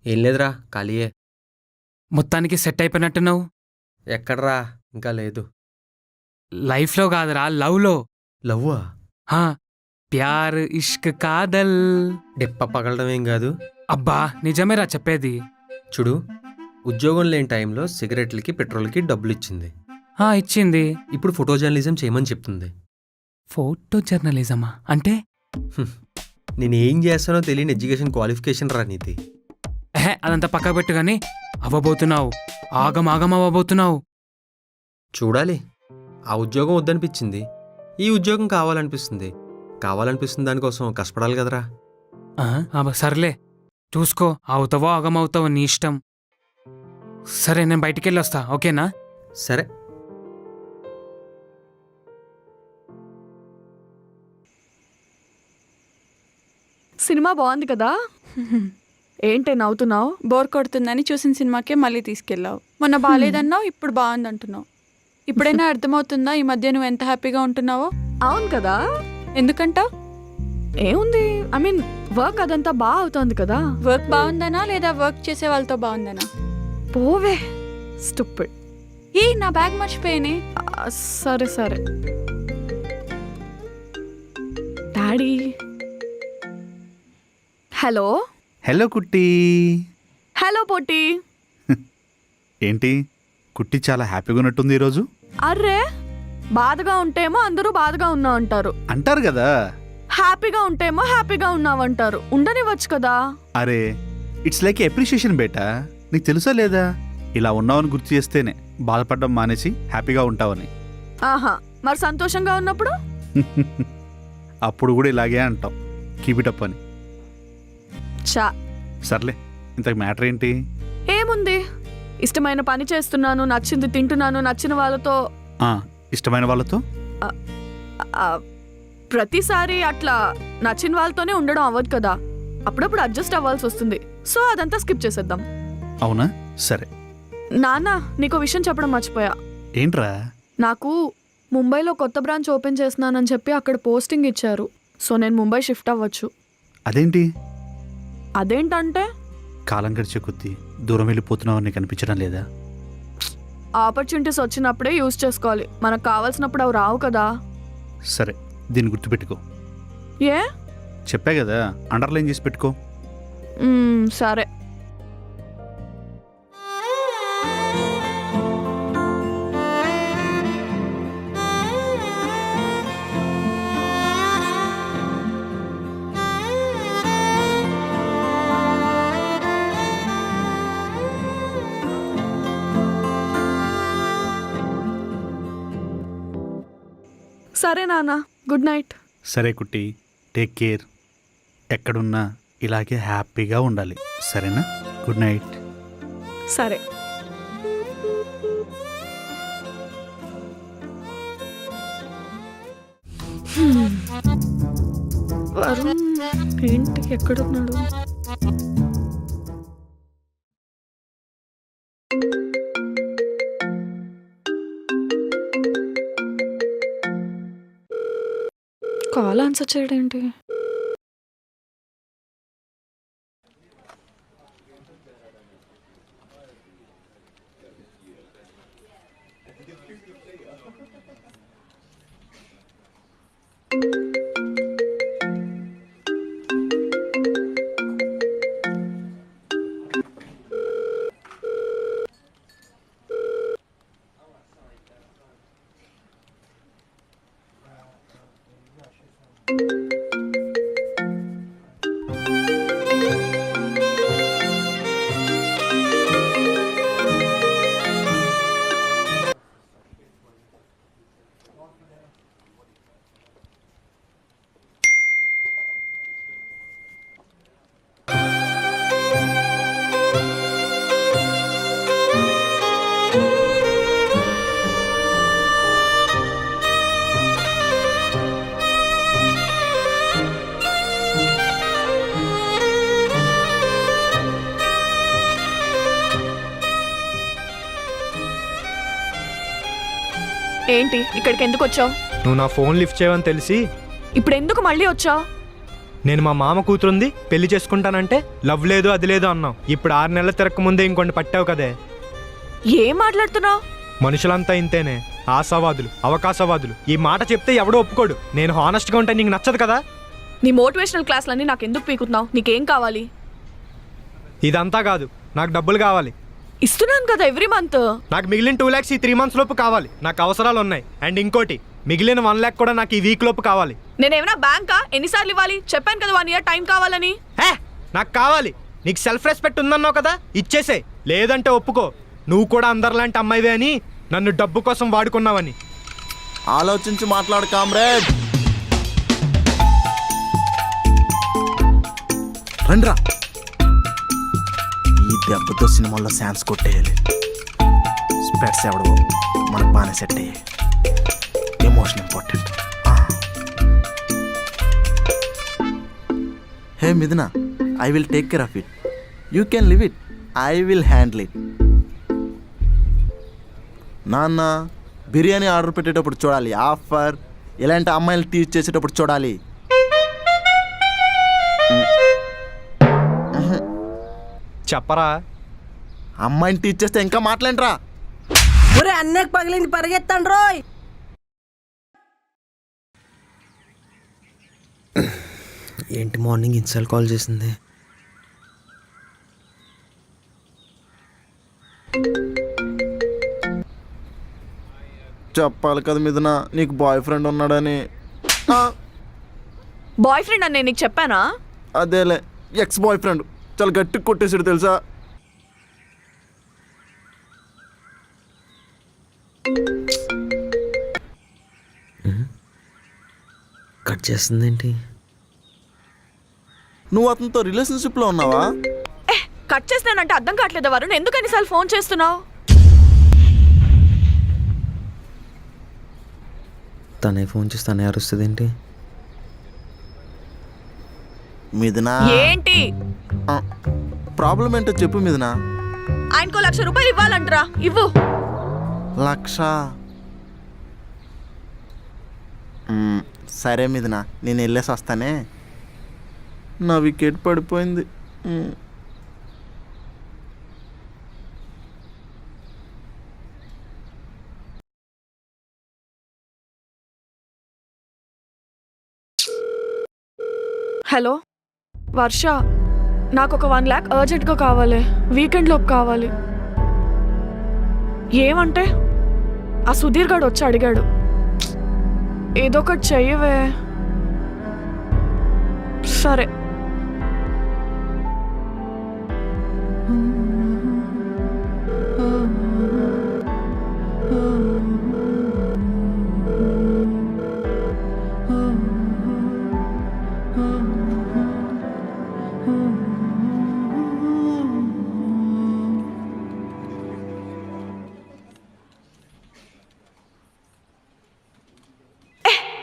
ఏం లేదురా ఖాళీయే. మొత్తానికి సెట్ అయిపోయినట్టున్నావు. ఎక్కడ్రా ఇంకా లేదు. లైఫ్లో కాదురా, లవ్లో. లవ్వా? హా, ప్యార్ ఇష్క్ కాదల్. డెప్ప పగలడం ఏం కాదు. అబ్బా నిజమేరా చెప్పేది. చూడు, ఉద్యోగం లేని టైంలో సిగరెట్లకి పెట్రోల్కి డబ్బులు ఇచ్చింది. ఇచ్చింది. ఇప్పుడు ఫోటో జర్నలిజం చేయమని చెప్తుంది. ఫోటో జర్నలిజమా అంటే? నేనేం చేస్తానో తెలియని ఎడ్యుకేషన్ క్వాలిఫికేషన్ రా నీది. అదంతా పక్క పెట్టు కానీ అవ్వబోతున్నావు. ఆగం అవ్వబోతున్నావు. చూడాలి. ఆ ఉద్యోగం వద్దనిపించింది, ఈ ఉద్యోగం కావాలనిపిస్తుంది. కావాలనిపిస్తుంది దానికోసం కష్టపడాలి కదరా. సర్లే చూసుకో, అవుతావో ఆగమవుతావో నీ ఇష్టం. సరే నేను బయటికి వెళ్ళి వస్తా, ఓకేనా? సరే. సినిమా బాగుంది కదా? ఏంటే నవ్వుతున్నావు? బోర్ కొడుతుందని చూసిన సినిమాకే మళ్ళీ తీసుకెళ్ళావు. మొన్న బాగాలేదన్నావు, ఇప్పుడు బాగుంది అంటున్నావు. ఇప్పుడైనా అర్థమవుతుందా ఈ మధ్య నువ్వు ఎంత హ్యాపీగా ఉంటున్నావో? అవును కదా. ఎందుకంటావు? ఏముంది, ఐ మీన్ వర్క్ అదంతా బాగా అవుతోంది కదా. వర్క్ బాగుందనా లేదా వర్క్ చేసే వాళ్ళతో బాగుందనా? పోవే స్టూపిడ్. నా బ్యాగ్ మర్చిపోయానే. సరే సరే. డాడీ. హలో. హలో కుట్టి. హలో పొట్టి. ఏంటి కుట్టి చాలా హ్యాపీగా ఉన్నట్టుంది ఈరోజు? అర్రే, బాధగా ఉంటేమో అందరూ బాధగా ఉన్నావు అంటారు, అంటారు కదా. హ్యాపీగా ఉంటేమో హ్యాపీగా ఉన్నావంటారు. ఉండనివ్వచ్చు కదా. అరే, ఇట్స్ లైక్ అప్రిషియేషన్ బేటా. నీకు తెలుసా లేదా, ఇలా ఉన్నావని గుర్తు చేస్తేనే బాధపడడం మానేసి హ్యాపీగా ఉంటావని. ఆహా, మరి సంతోషంగా ఉన్నప్పుడు? అప్పుడు కూడా ఇలాగే అంటాం, కీప్ ఇట్ అప్ అని. చా. సర్లే, ఇంతకు మ్యాటర్ ఏంటి? ఏముంది, ఇష్టమైన పని చేస్తున్నాను, నచ్చింది తింటున్నాను, నచ్చిన వాళ్ళతో. ఇష్టమైన వాళ్ళతో ఆ, ప్రతిసారి అట్లా నచ్చిన వాళ్ళతోనే ఉండడం అవ్వదు కదా. అప్పుడప్పుడు అడ్జస్ట్ అవ్వాల్సి వస్తుంది. సో అదంతా స్కిప్ చేసేద్దాం. అవునా? సరే. నాన్న, నీకో విషయం చెప్పడం మర్చిపోయా. ఏంట్రా? నాకు ముంబైలో కొత్త బ్రాంచ్ ఓపెన్ చేస్తున్నానని చెప్పి అక్కడ పోస్టింగ్ ఇచ్చారు. సో నేను ముంబై షిఫ్ట్ అవ్వచ్చు. అదేంటి? అదేంటంటే కాలం గడిచే కొద్దీ దూరం వెళ్ళిపోతున్నావని నీకు అనిపించడం లేదా? ఆపర్చునిటీస్ వచ్చినప్పుడే యూజ్ చేసుకోవాలి, మనకు కావాల్సినప్పుడు అవి రావు కదా. సరే, దీన్ని గుర్తుపెట్టుకో. ఏ? చెప్పా కదా, అండర్లైన్ చేసి పెట్టుకో. సరే. సరే నాన్న, గుడ్ నైట్. సరే కుట్టి, టేక్ కేర్. ఎక్కడున్నా ఇలాగే హ్యాపీగా ఉండాలి, సరేనా? Good night. సరే. వరుణ్ ఏంటి ఎక్కడున్నాడు? కాల్ ఆన్సర్ చేయడేంటి? ఏంటి ఇక్కడికి ఎందుకు వచ్చావు? నువ్వు నా ఫోన్ లిఫ్ట్ చేయవని తెలిసి ఇప్పుడు ఎందుకు మళ్ళీ వచ్చావు? నేను మా మామ కూతురుంది పెళ్లి చేసుకుంటానంటే లవ్ లేదు అది లేదు అన్నావు. ఇప్పుడు 6 నెలల తిరక్క ముందే ఇంకొన్ని పట్టావు కదే. ఏం మాట్లాడుతున్నావు? మనుషులంతా ఇంతేనే, ఆశావాదులు, అవకాశవాదులు. ఈ మాట చెప్తే ఎవడో ఒప్పుకోడు. నేను హానెస్ట్గా ఉంటే నీకు నచ్చదు కదా. నీ మోటివేషనల్ క్లాసులన్నీ నాకు ఎందుకు పీకుతున్నావు? నీకేం కావాలి? ఇదంతా కాదు, నాకు డబ్బులు కావాలి. ఇస్తున్నాను కదా ఎవ్రీ మంత్. నాకు మిగిలిన 2 lakhs ఈ 3 months లోపు కావాలి. నాకు అవసరాలు ఉన్నాయి. అండ్ ఇంకోటి, మిగిలిన 1 lakh కూడా నాకు ఈ వీక్ లోపు కావాలి. నేనేమైనా బ్యాంకా? ఎన్నిసార్లు ఇవ్వాలి? చెప్పాను కదా 1 year టైం కావాలని. నాకు కావాలి. నీకు సెల్ఫ్ రెస్పెక్ట్ ఉందన్నావు కదా, ఇచ్చేసే. లేదంటే ఒప్పుకో, నువ్వు కూడా అందరిలాంటి అమ్మాయివే అని, నన్ను డబ్బు కోసం వాడుకున్నావని. ఆలోచించి మాట్లాడు కామ్రేడ్. రండ్రా, ఈ దెబ్బతో సినిమాల్లో ఛాన్స్ కొట్టేయాలి. స్పెట్స్ ఎవడో మనకు బాగానే సెట్ అయ్యాయి. Emotion important. Hey Mithuna, I will take care of it. You can leave it. I will handle it. నాన్న, బిర్యానీ ఆర్డర్ పెట్టేటప్పుడు చూడాలి ఆఫర్. ఇలాంటి అమ్మాయిలు టీచ్ చేసేటప్పుడు చూడాలి. చెప్పరా. అమ్మాయిని టీచ్ చేస్తే ఇంకా మాట్లాడరా. ఒరే అన్నకు పగిలింది పరిగెత్తండి రోయ్. ఏంటి మార్నింగ్ ఇన్స్టాల్ కాల్ చేసింది? చెప్పాలి కదా మిథున, నీకు బాయ్ ఫ్రెండ్ ఉన్నాడని. బాయ్ ఫ్రెండ్ అని నేను నీకు చెప్పానా? అదేలే, ఎక్స్ బాయ్ ఫ్రెండ్. చాలా గట్టిగా కొట్టేసాడు తెలుసా. కట్ చేస్తుందేంటి? నువ్వు అతనితో రిలేషన్షిప్లో ఉన్నావా? కట్ చేసినానంటే అర్థం కావట్లేదు వరుణ్. ఎందుకు అన్నిసార్లు ఫోన్ చేస్తున్నావు? తనే ఫోన్ చేసి తనే అరుస్తుంది ఏంటి? మిథున, ఏంటి ప్రాబ్లం ఏంటో చెప్పు మిథున. ఆయనకో 1,00,000 రూపాయలు ఇవ్వాలంటరా, ఇవ్వు. 1,00,000? సరే మిథున, నేను వెళ్ళేసి వస్తానే. నా వికెట్ పడిపోయింది. హలో వర్ష, నాకు ఒక 1 lakh అర్జెంట్గా కావాలి. వీకెండ్లోపు కావాలి. ఏమంటే ఆ సుధీర్ గాడు వచ్చి అడిగాడు. ఏదో ఒకటి చెయ్యవే. సరే.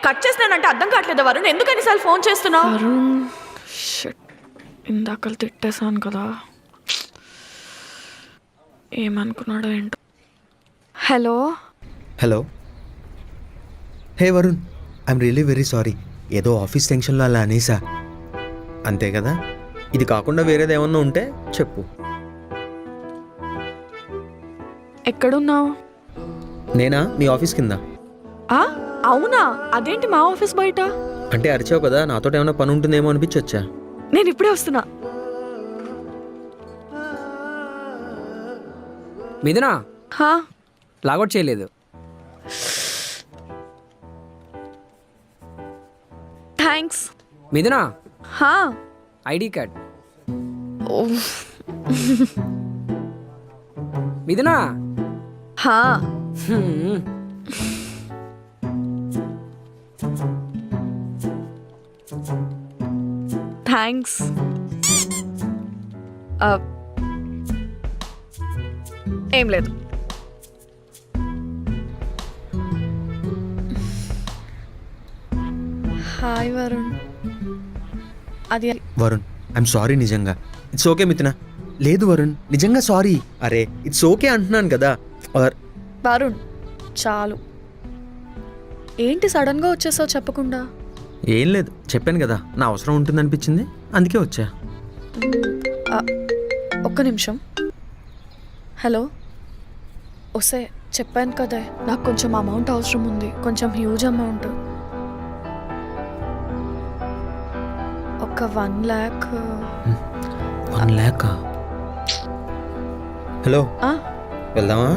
కట్ చేసినానంటే అర్థం కావట్లేదు వరుణ్. ఎందుకు అన్నిసార్లు ఫోన్ చేస్తున్నావు? వరుణ్, ఇందాకలు తిట్టేశాను కదా, ఏమనుకున్నాడో ఏంటో. Hello hello. Hey Varun, I'm really very sorry. ఏదో ఆఫీస్ టెన్షన్లో అలా అనేసా, అంతే కదా. ఇది కాకుండా వేరేది ఏమన్నా ఉంటే చెప్పు. ఎక్కడున్నావు? నేనా, మీ ఆఫీస్ కింద. అవునా? అదేంటి మా ఆఫీస్ బయట? అంటే అరిచావు కదా, నాతో ఏమైనా పని ఉంటుందేమో అనిపించి వచ్చా. నేను ఇప్పుడే వస్తున్నా. మిథునా, లాగౌట్ చేయలేదు. థ్యాంక్స్. మిథునా, ఐడి కార్డ్. మిథునా, థ్యాంక్స్. ఏం లేదు. హాయ్ వరుణ్. అది వరుణ్, ఐఎమ్ సారీ నిజంగా. ఇట్స్ ఓకే మిథున. లేదు వరుణ్, నిజంగా సారీ. అరే ఇట్స్ ఓకే అంటున్నాను కదా. వరుణ్ చాలు. ఏంటి సడన్గా వచ్చేసావు చెప్పకుండా? ఏం లేదు, చెప్పాను కదా నా అవసరం ఉంటుంది అనిపించింది, అందుకే వచ్చా. ఒక్క నిమిషం. హలో, వస్తే చెప్పాను కదా నాకు కొంచెం అమౌంట్ అవసరం ఉంది, కొంచెం హ్యూజ్ అమౌంట్. ఒక 1 lakh. 1 lakh? హలో, వెళ్దామా?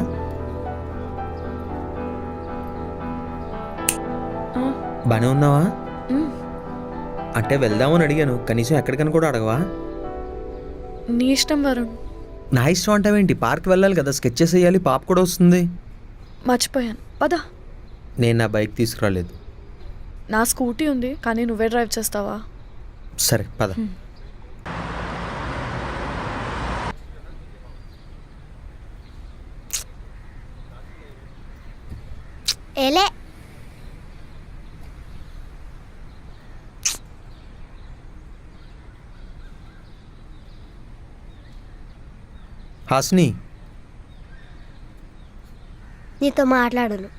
బానే ఉన్నావా? అంటే వెళ్దామని అడిగాను, కనీసం ఎక్కడికని కూడా అడగవా? నీ ఇష్టం వరుణ్. నా ఇష్టం అంటావేంటి? పార్క్ వెళ్ళాలి కదా, స్కెచెస్ వేయాలి, పాప కూడా వస్తుంది. మర్చిపోయాను, పద. నేను నా బైక్ తీసుకురాలేదు. నా స్కూటీ ఉంది, కానీ నువ్వే డ్రైవ్ చేస్తావా? సరే పద. ఏలే హాస్ని, నీతో మాట్లాడను.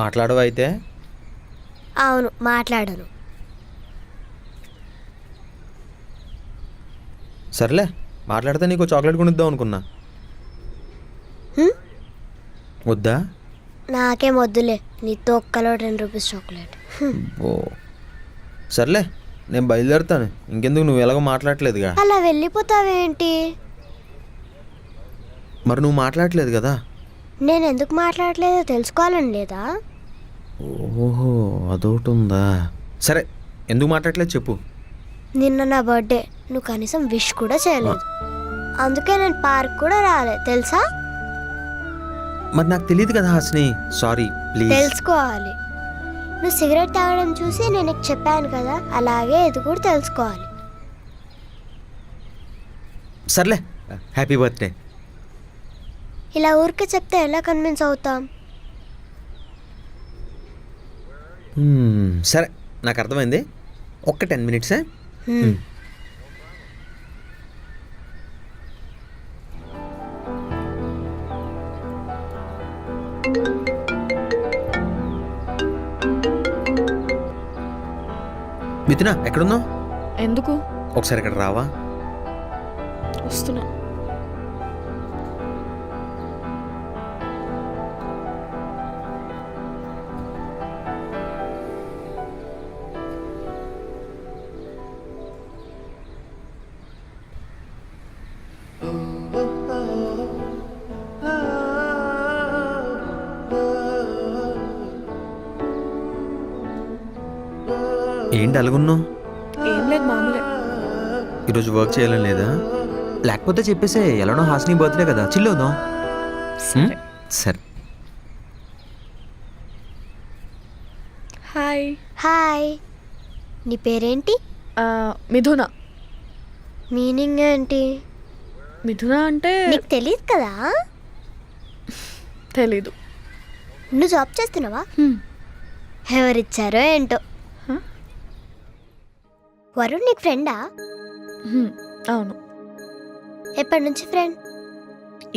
మాట్లాడవు అయితే? అవును, మాట్లాడను. సర్లే, మాట్లాడితే నీకు చాక్లెట్ కొనిద్దాం అనుకున్నా. వద్దా? నాకేం వద్దులే, నీతో ఒక్కలో 10 రూపీస్ చాక్లెట్. ఓ సర్లే, నేను బయలుదేరుతాను. ఇంకెందుకు, నువ్వు ఎలాగో మాట్లాడట్లేదుగా. అలా వెళ్ళిపోతావేంటి? మరి నువ్వు మాట్లాడట్లేదు కదా. నేను ఎందుకు మాట్లాడలేదో తెలుసుకోవాలని లేదా? ఓహో, అదొకటి ఉందా? సరే, ఎందుకు మాట్లాడలేదు చెప్పు. నిన్న నా బర్త్డే, నువ్వు కనీసం విష్ కూడా చేయలేదు. అందుకే నేను పార్క్ కూడా రాలేదు, తెలుసా? మరి నాకు తెలియదు కదా హాస్ని, సారీ ప్లీజ్. తెలుసుకోవాలి. నువ్వు సిగరెట్ తాగడం చూసి నేను నీకు చెప్పాను కదా, అలాగే ఇది కూడా తెలుసుకోవాలి. సర్లే, హ్యాపీ బర్త్డే. ఇలా ఊరికే చెప్తే ఎలా కన్విన్స్ అవుతాం? సరే, నాకు అర్థమైంది. ఒక్క 10 minutes. మిథున, ఎక్కడున్నావు? ఎందుకు? ఒకసారి ఇక్కడ రావా? వస్తున్నా. ఏంటి అలాగున్నావు? ఏం లేదు, మామూలే. ఈరోజు వర్క్ చేయాలని లేదా? లేకపోతే చెప్పేసే, ఎలానో హాస్ని బర్త్డే కదా, చిల్లవుదాం. సరే. సరే. హాయ్. హాయ్, నీ పేరేంటి? మిథున. మీనింగ్ ఏంటి? మిథున అంటే నీకు తెలియదు కదా. తెలీదు. నువ్వు జాబ్ చేస్తున్నావా? ఎవరిచ్చారో ఏంటో. వరుణ్ నీకు ఫ్రెండా? అవును. ఎప్పటి నుంచి ఫ్రెండ్?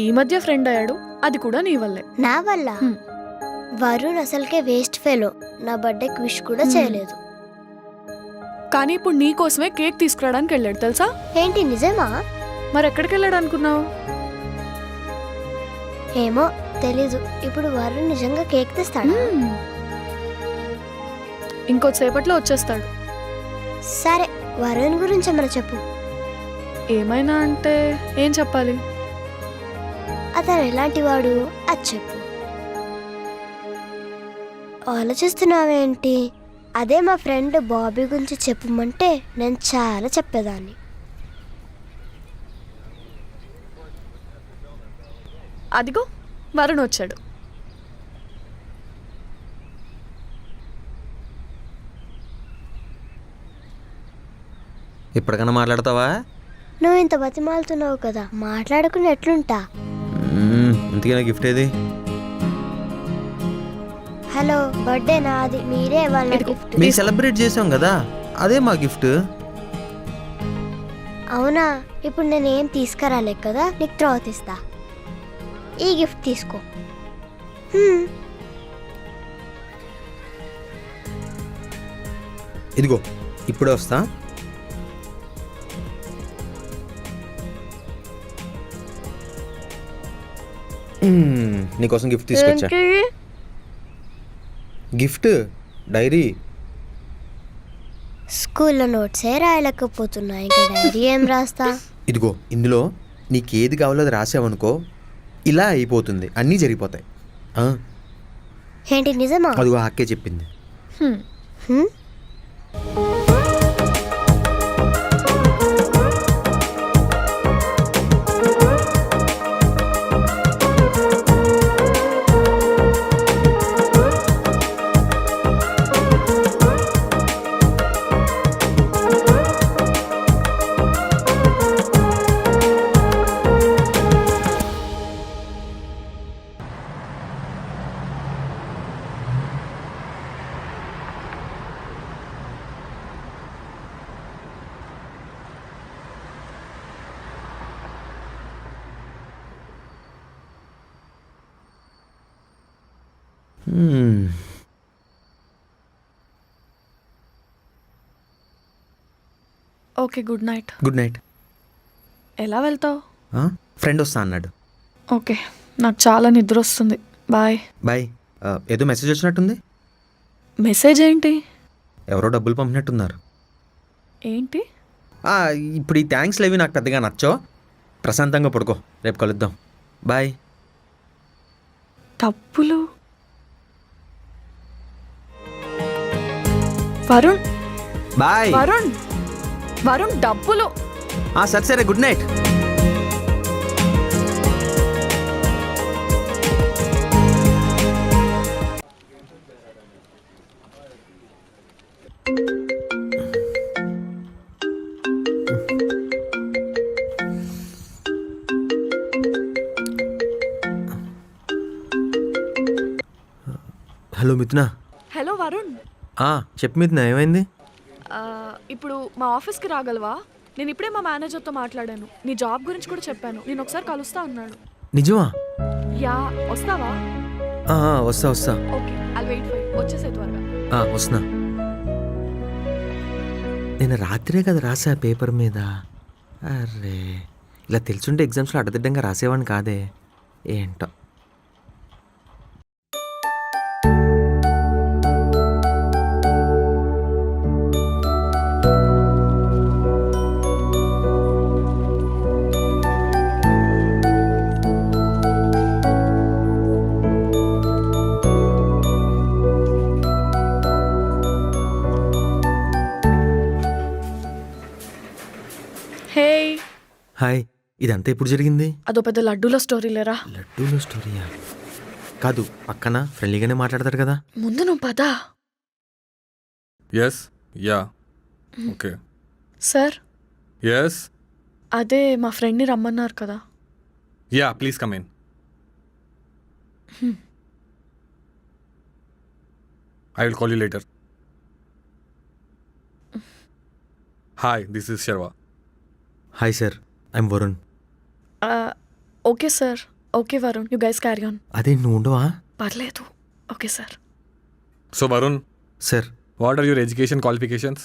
ఈ మధ్య ఫ్రెండ్ అయ్యాడు, అది కూడా నీ వల్లే. నా వల్ల? వరుణ్ అసలుకే వేస్ట్ ఫెలో, నా బర్త్డేకి విష్ కూడా చేయలేదు. కానీ ఇప్పుడు నీ కోసమే కేక్ తీసుకురావడానికి వెళ్ళాడు, తెలుసా? ఏంటి, నిజమా? మరి ఎక్కడికి వెళ్ళాడు అనుకున్నావు? ఏమో తెలీదు. ఇప్పుడు వరుణ్ నిజంగా కేక్ తెస్తాడా? ఇంకొద్దిసేపట్లో వచ్చేస్తాడు. సరే, వరుణ్ గురించి ఏమైనా చెప్పు. ఏమైనా అంటే ఏం చెప్పాలి? అతను ఎలాంటి వాడు అది చెప్పు. ఆలోచిస్తున్నావేంటి? అదే మా ఫ్రెండ్ బాబీ గురించి చెప్పమంటే నేను చాలా చెప్పేదాన్ని. అదిగో వరుణ్ వచ్చాడు. ఇప్పటికన్నా మాట్లాడతావా? నువ్వు ఇంత బతిమాలుతున్నావు కదా, మాట్లాడుకుని ఎట్లుంటా? ఇంతకీ నా గిఫ్ట్ ఏది? హలో, బర్త్డే నాది, మీరే వాళ్ళ గిఫ్ట్. మేము సెలబ్రేట్ చేసాం కదా, అదే మా గిఫ్ట్. అవునా? ఇప్పుడు నేనేం తీసుకురాలే కదా, నీకు తర్వాత ఇస్తా. ఈ గిఫ్ట్ తీసుకో. ఇదిగో ఇప్పుడే వస్తా. నీకోసం గిఫ్ట్ తీసుకొచ్చా. ఏంటి? Gift diary. స్కూల్లో నోట్సే రాయలేకపోతున్నా, ఇంకా డైరీ ఏం రాస్తా? ఇదిగో ఇందులో నీకేది కావాలో అది రాసావనుకో, ఇలా అయిపోతుంది, అన్నీ జరిగిపోతాయి. ఆ, ఏంటి నిజమా? అదిగో అక్కే చెప్పింది. హ్మ్? Okay, good night. Good night. ఎలా వెళ్తావు? ఫ్రెండ్ వస్తా అన్నాడు. ఓకే, నాకు చాలా నిద్ర వస్తుంది. బాయ్. బాయ్. ఏదో మెసేజ్ వచ్చినట్టుంది. మెసేజ్ ఏంటి? ఎవరో డబ్బులు పంపినట్టున్నారు. ఏంటి? ఇప్పుడు ఈ థ్యాంక్స్లు అవి నాకు పెద్దగా నచ్చో. ప్రశాంతంగా పడుకో, రేపు కలుద్దాం. బాయ్. డబ్బులు? వరుణ్, బాయ్. వరుణ్, వరుణ్, డబ్బులు. సరే సరే, గుడ్ నైట్. హలో మిథునా. హలో వరుణ్, చెప్పు మిథునా, ఏమైంది? ఇప్పుడు మా ఆఫీస్కి రాగలవా? నేను ఇప్పుడే మా మేనేజర్తో మాట్లాడాను. నీ జాబ్ గురించి కూడా చెప్పాను. నేను ఒకసారి కలుస్తా అన్నాడు. నిజమా? యా, వస్తావా? వస్తా వస్తా. Okay, I'll wait for you. వచ్చేసే త్వరగా. వస్తున్నా. నేను రాత్రే కదా రాసా పేపర్ మీద. అరే, ఇలా తెలుసుంటే ఎగ్జామ్స్లో అడ్డదిడ్డంగా రాసేవాడిని కాదే. ఏంటో. హే, హాయ్. ఇదంతా ఎప్పుడు జరిగింది? అదో పెద్ద లడ్డూల స్టోరీ లేరా? లడ్డూలో స్టోరీయా? కాదు, పక్కన ఫ్రెండ్లీగానే మాట్లాడతారు కదా. ముందు నువ్వు పదా. Yes, yeah, okay. Sir, yes, అదే మా ఫ్రెండ్ని రమ్మన్నారు కదా. యా, please come in. I will call you later. Hi, this is Sharva. Hi sir, I'm Varun. Okay sir. Okay Varun, you guys carry on. అదే నువ్వు ఉండవా? పర్లేదు. Okay sir. So Varun, sir, what are your education qualifications?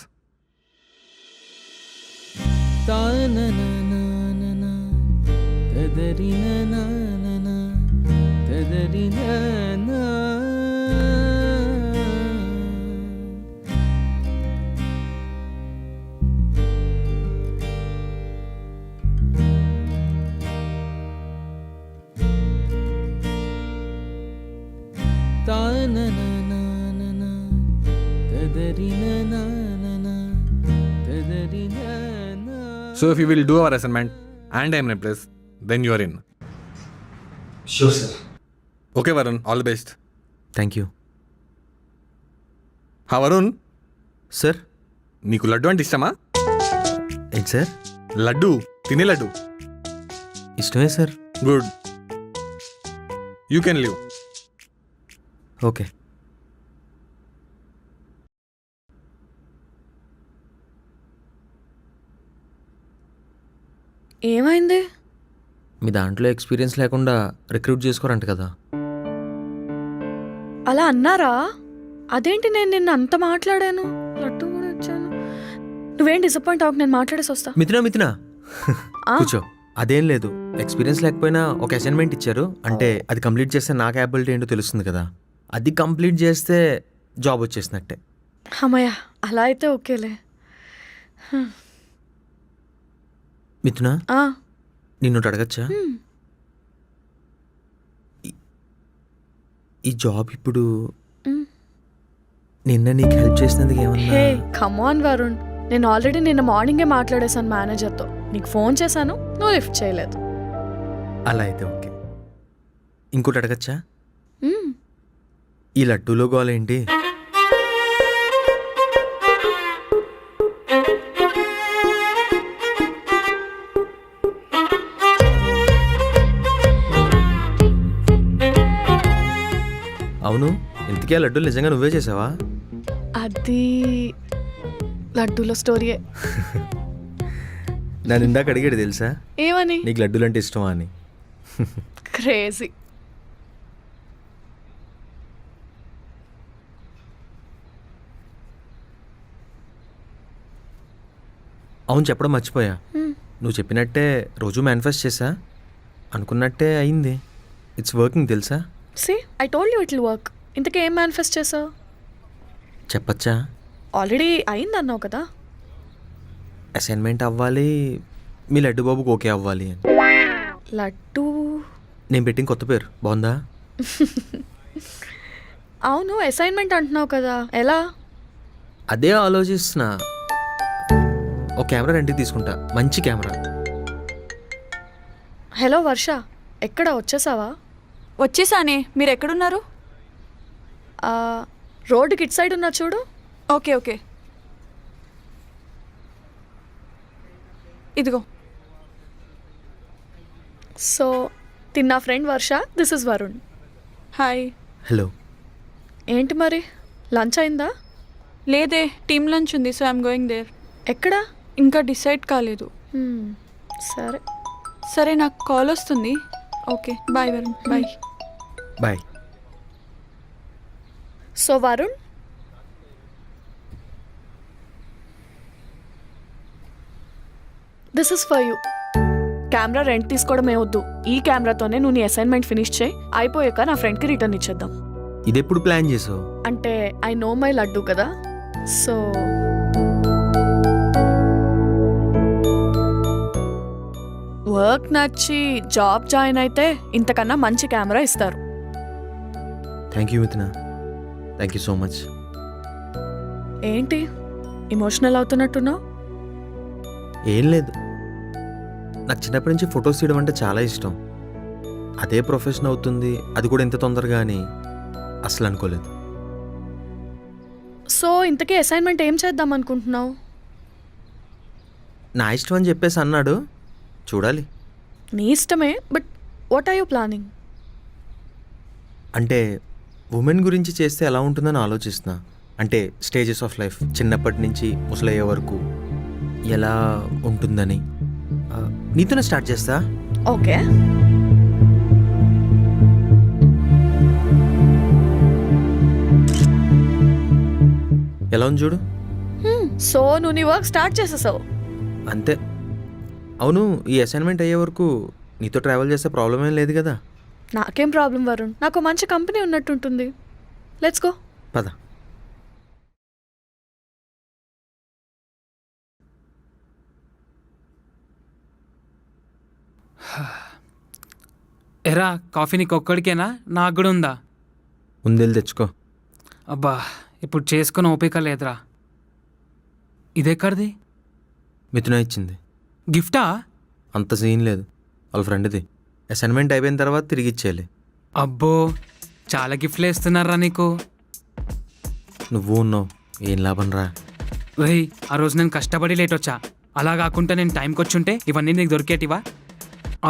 So if you will do our assignment and I am replaced, then you are in. Sure sir. Okay Varun, all the best. Thank you. Varun, sir. నీకు లడ్డు అంటే ఇష్టమా? ఏంటి sir? Laddu, తినే లడ్డు. ఇష్టమే sir. Good, you can live. Okay. ఏమైంది? మీ దాంట్లో experience లేకుండా recruit చేసుకోరంట కదా. అలా అన్నారా? అదేంటి, నేను నిన్న అంత మాట్లాడాను, లడ్డు కూడా ఇచ్చారు. నువ్వేం డిసప్పాయింట్ అవ్వకు, నేను మాట్లాడేసి వస్తా. మిథునా ఆ. కూర్చో. అదేం లేదు, ఎక్స్పీరియన్స్ లేకపోయినా ఒక అసైన్మెంట్ ఇచ్చారు, అంటే అది కంప్లీట్ చేస్తే నా క్యాపబిలిటీ ఏంటో తెలుస్తుంది కదా. అది కంప్లీట్ చేస్తే జాబ్ వచ్చేసినట్టే. అమ్మయ్య, అలా అయితే ఓకేలే. మిథునా, ఆ, నిన్ను అడగచ్చా? హ్మ్. ఈ జాబ్ ఇప్పుడు మ్. నిన్న నీకు హెల్ప్ చేసినందుకు ఏమన్నా? హే కమ్ ఆన్ వరుణ్, నేను ఆల్రెడీ నిన్న మార్నింగే మాట్లాడేశాను మేనేజర్తో. నీకు ఫోన్ చేశాను, నువ్వు లిఫ్ట్ చేయలేదు. అలా అయితే ఓకే. ఇంకోటి అడగచ్చా? మ్. ఈ లడ్డూలో గోల ఏంటి? అవును, ఇంతకీ ఆ లడ్డూలు నిజంగా నువ్వే చేసావా? అది లడ్డూలో స్టోరీయే. నన్ను ఇందాక అడిగాడు తెలుసా, ఏమని? నీకు లడ్డూలు అంటే ఇష్టమా అని. క్రేజీ. అవును, చెప్పడం మర్చిపోయా. మ్. నువ్వు చెప్పినట్టే రోజు మేనిఫెస్ట్ చేసా, అనుకున్నట్టే అయింది. ఇట్స్ వర్కింగ్ తెలుసా? See, I told you it will work. ఇంతకీ ఏం మేనిఫెస్ట్ చేసావు? చెప్పచ్చా? ఆల్రెడీ అయిందన్నావు కదా. అసైన్మెంట్ అవ్వాలి, మీ లడ్డు బాబుకి ఓకే అవ్వాలి అని. లడ్డు. నేను పెట్టిన కొత్త పేరు బాగుందా? అవును, అసైన్మెంట్ అంటున్నావు కదా, ఎలా? అదే ఆలోచిస్తున్నా. ఒక కెమెరా రెంట్కి తీసుకుంటా, మంచి కెమెరా. హలో వర్ష, ఎక్కడ వచ్చేసావా? వచ్చేసానే, మీరు ఎక్కడున్నారు? రోడ్డుకి ఇటు సైడ్ ఉన్నా చూడు. ఓకే ఓకే, ఇదిగో. సో తిన్నా friend Varsha, this is Varun. Hi. Hello. ఏంటి మరి, లంచ్ అయిందా? లేదే, టీమ్ లంచ్ ఉంది, సో ఐఎమ్ గోయింగ్ దేర్. ఎక్కడ? ఇంకా డిసైడ్ కాలేదు. సరే. సరే, నాకు కాల్ వస్తుంది. Okay, bye Varun. Bye. Bye. So Varun, this is for you. Camera rent తీసుకోవడం ఏవద్దు, ఈ కెమెరాతోనే నువ్వు నీ అసైన్మెంట్ ఫినిష్ చేయి, అయిపోయాక నా ఫ్రెండ్కి రిటర్న్ ఇచ్చేద్దాం. ఇదెప్పుడు ప్లాన్ చేసావు? అంటే ఐ నో మై లడ్డు కదా, సో వర్క్ నచ్చి జాబ్ జాయిన్ అయితే ఇంతకన్నా మంచి కెమెరా ఇస్తారు. Thank you Mithuna, thank you so much. ఏంటి ఎమోషనల్ అవుతున్నట్టున్నావు? ఏం లేదు, నాకు చిన్నప్పటి నుంచి ఫొటోస్ తీయడం అంటే చాలా ఇష్టం. అదే ప్రొఫెషన్ అవుతుంది, అది కూడా ఇంత తొందరగా అని అసలు అనుకోలేదు. సో ఇంతకీ అసైన్మెంట్ ఏం చేద్దాం అనుకుంటున్నావు? నా ఇష్టం అని చెప్పేసి అన్నాడు, చూడాలి. నీ ఇష్టమే, but what are you planning? అంటే ఉమెన్ గురించి చేస్తే ఎలా ఉంటుందని ఆలోచిస్తున్నా. అంటే స్టేజెస్ ఆఫ్ లైఫ్, చిన్నప్పటి నుంచి ముసలయ్యే వరకు ఎలా ఉంటుందని. నీతోనే స్టార్ట్ చేస్తా. ఓకే. ఎలా ఉంది చూడు. సో నువ్వు నీ వర్క్ స్టార్ట్ చేసేసావు. అంతే. అవును, ఈ అసైన్మెంట్ అయ్యే వరకు నీతో ట్రావెల్ చేస్తే ప్రాబ్లం ఏం లేదు కదా? నాకేం ప్రాబ్లం వరుణ్, నాకు మంచి కంపెనీ ఉన్నట్టుంటుంది. Let's go. పద. ఎరా, కాఫీ నీకు ఒక్కడికేనా, నాకు కూడా ఉందా? ముందెళ్ళి తెచ్చుకో. అబ్బా, ఇప్పుడు చేసుకుని ఓపిక లేదురా. ఇదెక్కడిది? మిథున ఇచ్చింది. గిఫ్టా? అంత సీన్ లేదు, వాళ్ళ ఫ్రెండ్ది. అసైన్మెంట్ అయిపోయిన తర్వాత తిరిగి ఇచ్చేయాలి. అబ్బో, చాలా గిఫ్ట్లు వేస్తున్నారా నీకు. నువ్వు ఉన్నావు, ఏం లాభం రా. రేయ్, ఆ రోజు నేను కష్టపడి లేట్ వచ్చా. అలా కాకుండా నేను టైంకి వచ్చుంటే ఇవన్నీ నీకు దొరికేటివా?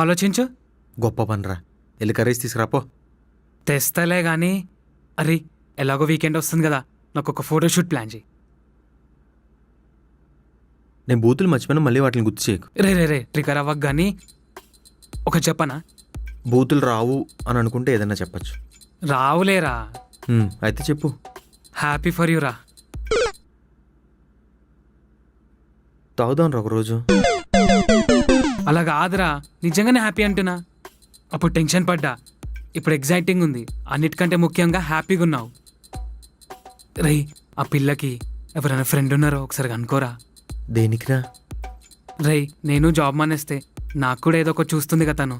ఆలోచించు. గొప్ప పనిరా, వెళ్ళి కర్రీస్ తీసుకురాపో. తెస్తలే కానీ, అరే ఎలాగో వీకెండ్ వస్తుంది కదా, నాకు ఒక ఫోటోషూట్ ప్లాన్ చేయి. నేను బూతులు మర్చిపోయినా మళ్ళీ వాటిని గుర్తు చేయకు. రే ట్రిగర్ అవ్వక కానీ ఒక చెప్పనా? బూతులు రావు అని అనుకుంటే ఏదన్నా చెప్పచ్చు. రావులేరా. అయితే చెప్పు. హ్యాపీ ఫర్ యూ రా. తాగుదాం ఒకరోజు. అలా కాదురా, నిజంగానే హ్యాపీ అంటున్నా. అప్పుడు టెన్షన్ పడ్డా, ఇప్పుడు ఎగ్జైటింగ్ ఉంది. అన్నిటికంటే ముఖ్యంగా హ్యాపీగా ఉన్నావు. రేయ్, ఆ పిల్లకి ఎవరైనా ఫ్రెండ్ ఉన్నారో ఒకసారి కనుకోరా. దేనికిరా? రేయ్, నేను జాబ్ మానేస్తే నాకు కూడా ఏదో ఒకటి చూస్తుంది కదా తను.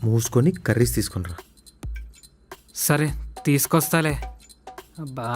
మూసుకొని కర్రీస్ తీసుకుని రా. సరే తీసుకొస్తాలే. అబ్బా,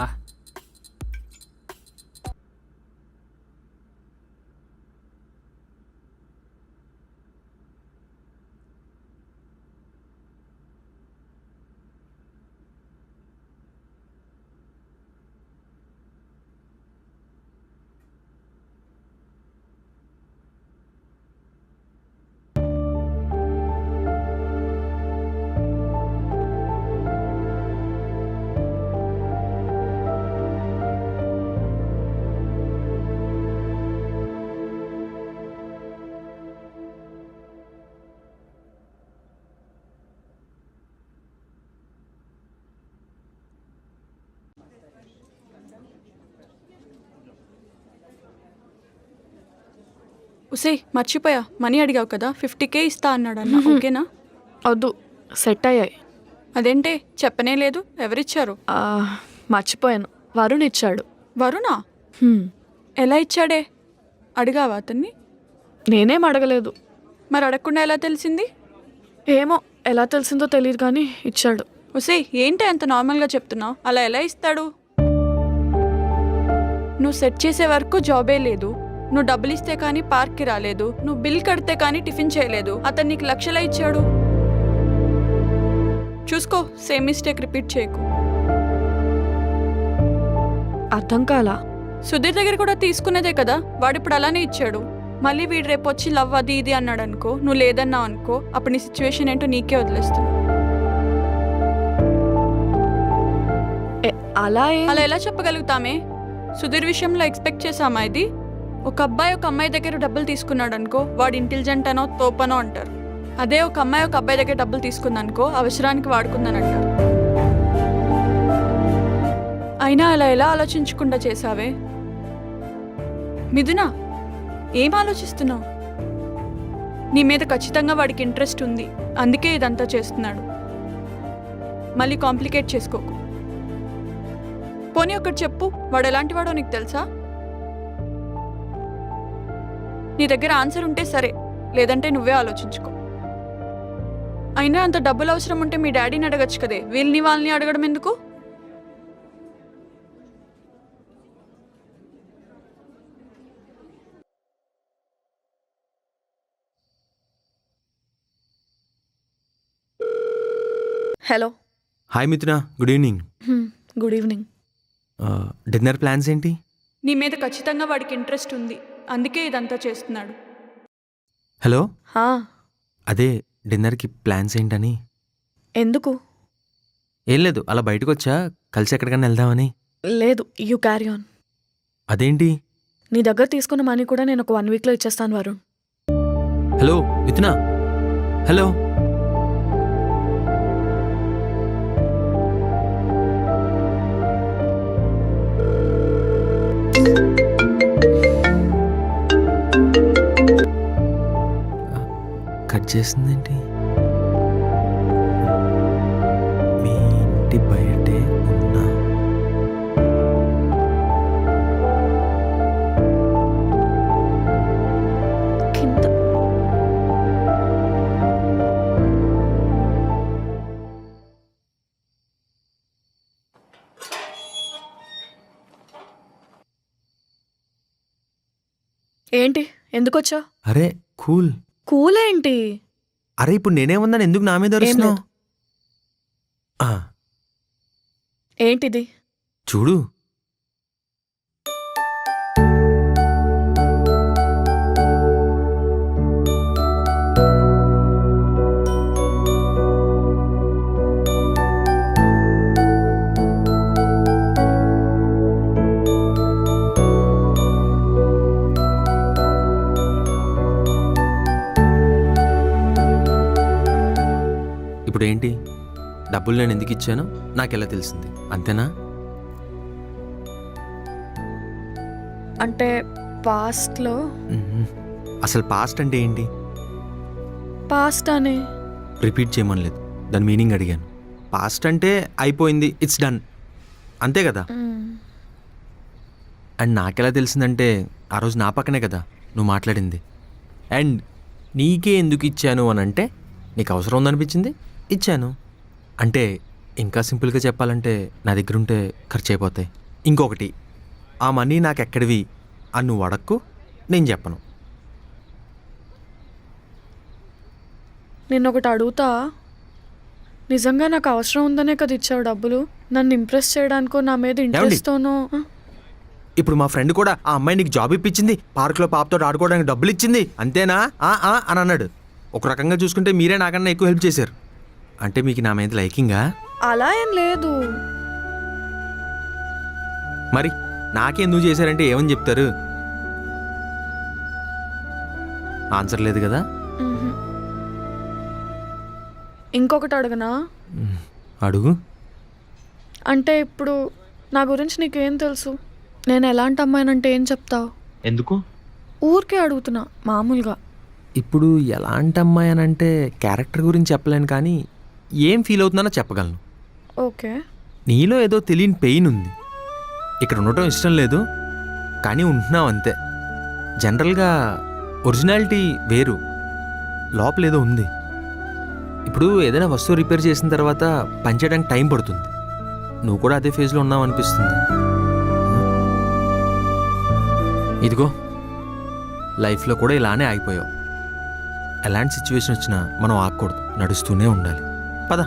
ఉసే మర్చిపోయా, మనీ అడిగావు కదా, 50K ఇస్తా అన్నాడు అన్న. ఓకేనా? వద్దు, సెట్ అయ్యాయి. అదేంటే చెప్పనే లేదు, ఎవరిచ్చారు? మర్చిపోయాను, వరుణ్ ఇచ్చాడు. వరుణా? ఎలా ఇచ్చాడే? అడిగావా అతన్ని? నేనేం అడగలేదు. మరి అడగకుండా ఎలా తెలిసింది? ఏమో, ఎలా తెలిసిందో తెలియదు కానీ ఇచ్చాడు. ఉసే ఏంటి అంత నార్మల్గా చెప్తున్నావు? అలా ఎలా ఇస్తాడు? నువ్వు సెట్ చేసే వరకు జాబే లేదు, నువ్వు డబ్బులు ఇస్తే కానీ పార్క్కి రాలేదు, నువ్వు బిల్ కడితే కానీ టిఫిన్ చేయలేదు, అతను నీకు లక్షలా ఇచ్చాడు. చూసుకో, సేమ్ మిస్టేక్ రిపీట్ చేయకు. అర్థం కాలా? సుధీర్ దగ్గర కూడా తీసుకునేదే కదా, వాడిప్పుడు అలానే ఇచ్చాడు. మళ్ళీ వీడు రేపు వచ్చి లవ్ అది ఇది అన్నాడు అనుకో, నువ్వు లేదన్నావు అనుకో, అప్పుడు నీ సిచ్యువేషన్ ఏంటో నీకే వదిలేస్తాను. అలా అలా ఎలా చెప్పగలుగుతామే? సుధీర్ విషయంలో ఎక్స్పెక్ట్ చేసామా ఇది? ఒక అబ్బాయి ఒక అమ్మాయి దగ్గర డబ్బులు తీసుకున్నాడు అనుకో, వాడు ఇంటెలిజెంట్ అనో తోపనో అంటారు. అదే ఒక అమ్మాయి ఒక అబ్బాయి దగ్గర డబ్బులు తీసుకుందనుకో, అవసరానికి వాడుకుందని అంటారు. అయినా అలా ఎలా ఆలోచించకుండా చేసావే? మిథునా, ఏం ఆలోచిస్తున్నావు? నీ మీద ఖచ్చితంగా వాడికి ఇంట్రెస్ట్ ఉంది, అందుకే ఇదంతా చేస్తున్నాడు. మళ్ళీ కాంప్లికేట్ చేసుకోకు. పోనీ ఒకటి చెప్పు, వాడు ఎలాంటి వాడో నీకు తెలుసా? నీ దగ్గర ఆన్సర్ ఉంటే సరే, లేదంటే నువ్వే ఆలోచించుకో. అయినా అంత డబ్బులు అవసరం ఉంటే మీ డాడీని అడగచ్చు కదే, వీళ్ళని వాళ్ళని అడగడం ఎందుకు? హలో. హాయ్ మిత్ర, good evening. Good evening. Dinner plans ఏంటి? నీ మీద ఖచ్చితంగా వాడికి ఇంట్రెస్ట్ ఉంది, అందుకే ఇదంతా చేస్తున్నాడు. హలో, అదే డిన్నర్కి ప్లాన్స్ ఏంటని. ఎందుకు? ఏం లేదు, అలా బయటకు వచ్చా, కలిసి ఎక్కడికైనా వెళ్దామని. లేదు, యూ క్యారీ ఆన్. అదేంటి? నీ దగ్గర తీసుకున్న మనీ కూడా నేను ఒక 1 వీక్లో ఇచ్చేస్తాను వరుణ్. హలో మిథునా, హలో. కట్ చేసిందేంటి? మీ ఇంటి బయటే ఉన్నా. కింద ఏంటి? ఎందుకు వచ్చావు? అరే కూల్. కూల్ ఏంటి? అరే ఇప్పుడు నేనేమన్నాను, ఎందుకు నా మీద అరుస్తున్నావు? లేదు. ఆ, ఏంటిది? చూడు. ఇప్పుడు ఏంటి? డబ్బులు నేను ఎందుకు ఇచ్చానో నాకు ఎలా తెలిసింది, అంతేనా? అంటే పాస్ట్లో అసలు పాస్ట్ అంటే ఏంటి? పాస్ట్ అనే రిపీట్ చేయమనలేదు, దాని మీనింగ్ అడిగాను. పాస్ట్ అంటే అయిపోయింది, ఇట్స్ డన్, అంతే కదా. అండ్ నాకెలా తెలిసిందంటే ఆ రోజు నా పక్కనే కదా నువ్వు మాట్లాడింది. అండ్ నీకే ఎందుకు ఇచ్చాను అని అంటే నీకు అవసరం ఉందనిపించింది, ఇచ్చాను. అంటే ఇంకా సింపుల్గా చెప్పాలంటే నా దగ్గర ఉంటే ఖర్చు అయిపోతాయి. ఇంకొకటి, ఆ మనీ నాకు ఎక్కడివి అని నువ్వు అడక్కు, నేను చెప్పను. నేను ఒకటి అడుగుతా, నిజంగా నాకు అవసరం ఉందనే కదా ఇచ్చావు డబ్బులు? నన్ను ఇంప్రెస్ చేయడానికో నా మీద ఇంట్రెస్ట్తోనో? ఇప్పుడు మా ఫ్రెండ్ కూడా ఆ అమ్మాయి నీకు జాబ్ ఇప్పించింది, పార్క్లో పాపతో ఆడుకోవడానికి డబ్బులు ఇచ్చింది, అంతేనా అని అన్నాడు. ఒక రకంగా చూసుకుంటే మీరే నాకన్నా ఎక్కువ హెల్ప్ చేశారు. అంటే మీకు నా మీద లైకింగా? అలా ఏం లేదు. మరి నాకెందుకు చేశారంటే ఏమని చెప్తారు? ఆన్సర్ లేదు కదా. ఇంకొకటి అడగనా? అడుగు. అంటే ఇప్పుడు నా గురించి నీకేం తెలుసు? నేను ఎలాంటి అమ్మాయినంటే ఏం చెప్తావు? ఎందుకు? ఊరికే అడుగుతున్నా, మామూలుగా. ఇప్పుడు ఎలాంటి అమ్మాయి అని అంటే క్యారెక్టర్ గురించి చెప్పలేను, కానీ ఏం ఫీల్ అవుతున్నానో చెప్పగలను. ఓకే. నీలో ఏదో తెలియని పెయిన్ ఉంది. ఇక్కడ ఉండటం ఇష్టం లేదు, కానీ ఉంటున్నావు అంతే. జనరల్గా ఒరిజినాలిటీ వేరు, లోపల ఏదో ఉంది. ఇప్పుడు ఏదైనా వస్తువు రిపేర్ చేసిన తర్వాత పనిచేయడానికి టైం పడుతుంది. నువ్వు కూడా అదే ఫేజ్లో ఉన్నావు అనిపిస్తుంది. ఇదిగో లైఫ్లో కూడా ఇలానే ఆగిపోయావు. ఎలాంటి సిచ్యువేషన్ వచ్చినా మనం ఆగకూడదు, నడుస్తూనే ఉండాలి. పద.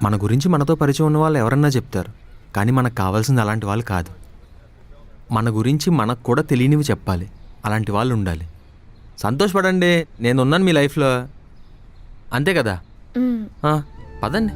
మన గురించి మనతో పరిచయం ఉన్న వాళ్ళు ఎవరన్నా చెప్తారు, కానీ మనకు కావాల్సింది అలాంటి వాళ్ళు కాదు. మన గురించి మనకు కూడా తెలియనివి చెప్పాలి, అలాంటి వాళ్ళు ఉండాలి. సంతోషపడండి, నేనున్నాను మీ లైఫ్లో, అంతే కదా. పదండి.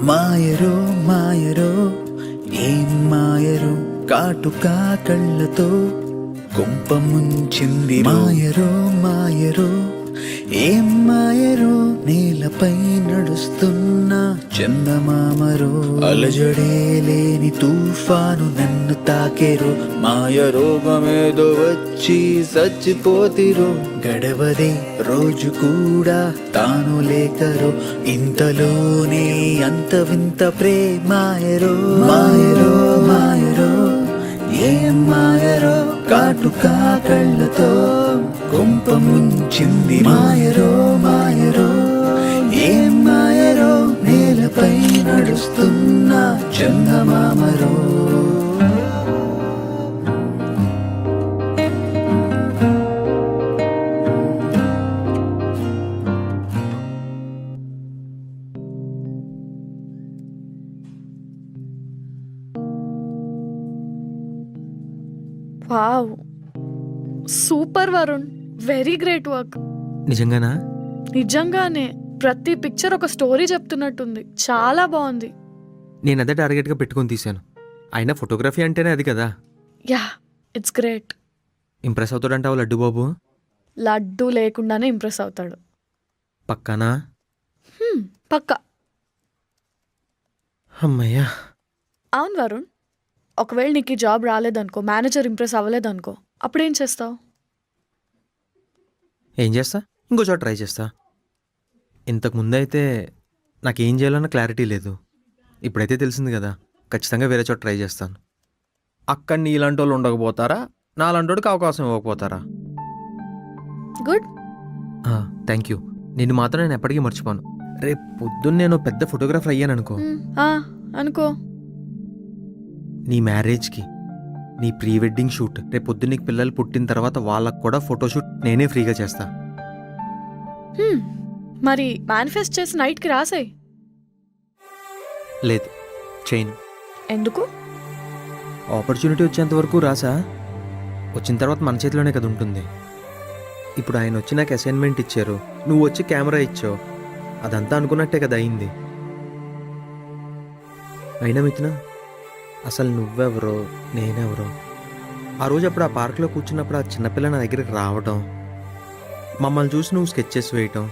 మాయరో మాయరో ఏం మాయరో కాటుకా కళ్ళతో కొంప ముంచింది. మాయరో మాయరో ఏం మాయరో నేలపై నడుస్తున్న చందమామరో అలజడే లేని తుఫాను నన్ను తాకెరో. మాయ రోగమేదో వచ్చి చచ్చిపోతిరో గడవదే రోజు కూడా తాను లేకరో. ఇంతలోనే అంత వింత ప్రేమాయరో. మాయరో మాయరో ఏం మాయరో కాటుకా కళ్ళతో కొంప ముంచింది. మాయరో మాయరో ఏం మాయరో నేలపై నడుస్తున్న చందమామరో. Wow, super Varun, very great work. నిజంగానా? నిజంగానే ప్రతి పిక్చర్ ఒక స్టోరీ చెప్తున్నట్టుంది, చాలా బాగుంది. నేను అదే టార్గెట్గా పెట్టుకొని తీశాను. అయినా ఫోటోగ్రఫీ అంటేనే అది కదా. Yeah, it's great. ఇంప్రెస్ అవుతాడంటావు లడ్డు బాబు? లడ్డు లేకుండానే ఇంప్రెస్ అవుతాడు. పక్కానా? పక్కా. అమ్మయ్యా. అవును వరుణ్, ఒకవేళ నీకు ఈ జాబ్ రాలేదనుకో, మేనేజర్ ఇంప్రెస్ అవ్వలేదనుకో, అప్పుడేం చేస్తావు? ఏం చేస్తా? ఇంకో చోట ట్రై చేస్తా. ఇంతకు ముందైతే నాకేం చేయాలన్న క్లారిటీ లేదు. ఇప్పుడైతే తెలిసింది కదా, ఖచ్చితంగా వేరే చోట ట్రై చేస్తాను. అక్కడ నీలాంటి వాళ్ళు ఉండకపోతారా, నాలాంటి వాడికి అవకాశం ఇవ్వకపోతారా? గుడ్. Thank you. నిన్ను మాత్రం నేను ఎప్పటికీ మర్చిపోను. రేపు పొద్దున్న నేను పెద్ద ఫోటోగ్రాఫర్ అయ్యాను అనుకో, అనుకో. నీ మ్యారేజ్కి, నీ ప్రీ వెడ్డింగ్ షూట్, రేపు పొద్దున్న నీకు పిల్లలు పుట్టిన తర్వాత వాళ్ళకు కూడా ఫోటోషూట్ నేనే ఫ్రీగా చేస్తా. మరి మేనిఫెస్ట్ చేసి నైట్కి రాసాయి. లేదు, చేయను. ఎందుకు? ఆపర్చునిటీ వచ్చేంత వరకు రాసా, వచ్చిన తర్వాత మన చేతిలోనే కదా ఉంటుంది. ఇప్పుడు ఆయన వచ్చి నాకు అసైన్మెంట్ ఇచ్చారు, నువ్వు వచ్చి కెమెరా ఇచ్చావు, అదంతా అనుకున్నట్టే కదా అయింది. అయినా మిథున, అసలు నువ్వెవరో నేనెవరో, ఆ రోజు అప్పుడు ఆ పార్క్లో కూర్చున్నప్పుడు ఆ చిన్నపిల్ల నా దగ్గరికి రావడం, మమ్మల్ని చూసి నువ్వు స్కెచెస్ వేయటం,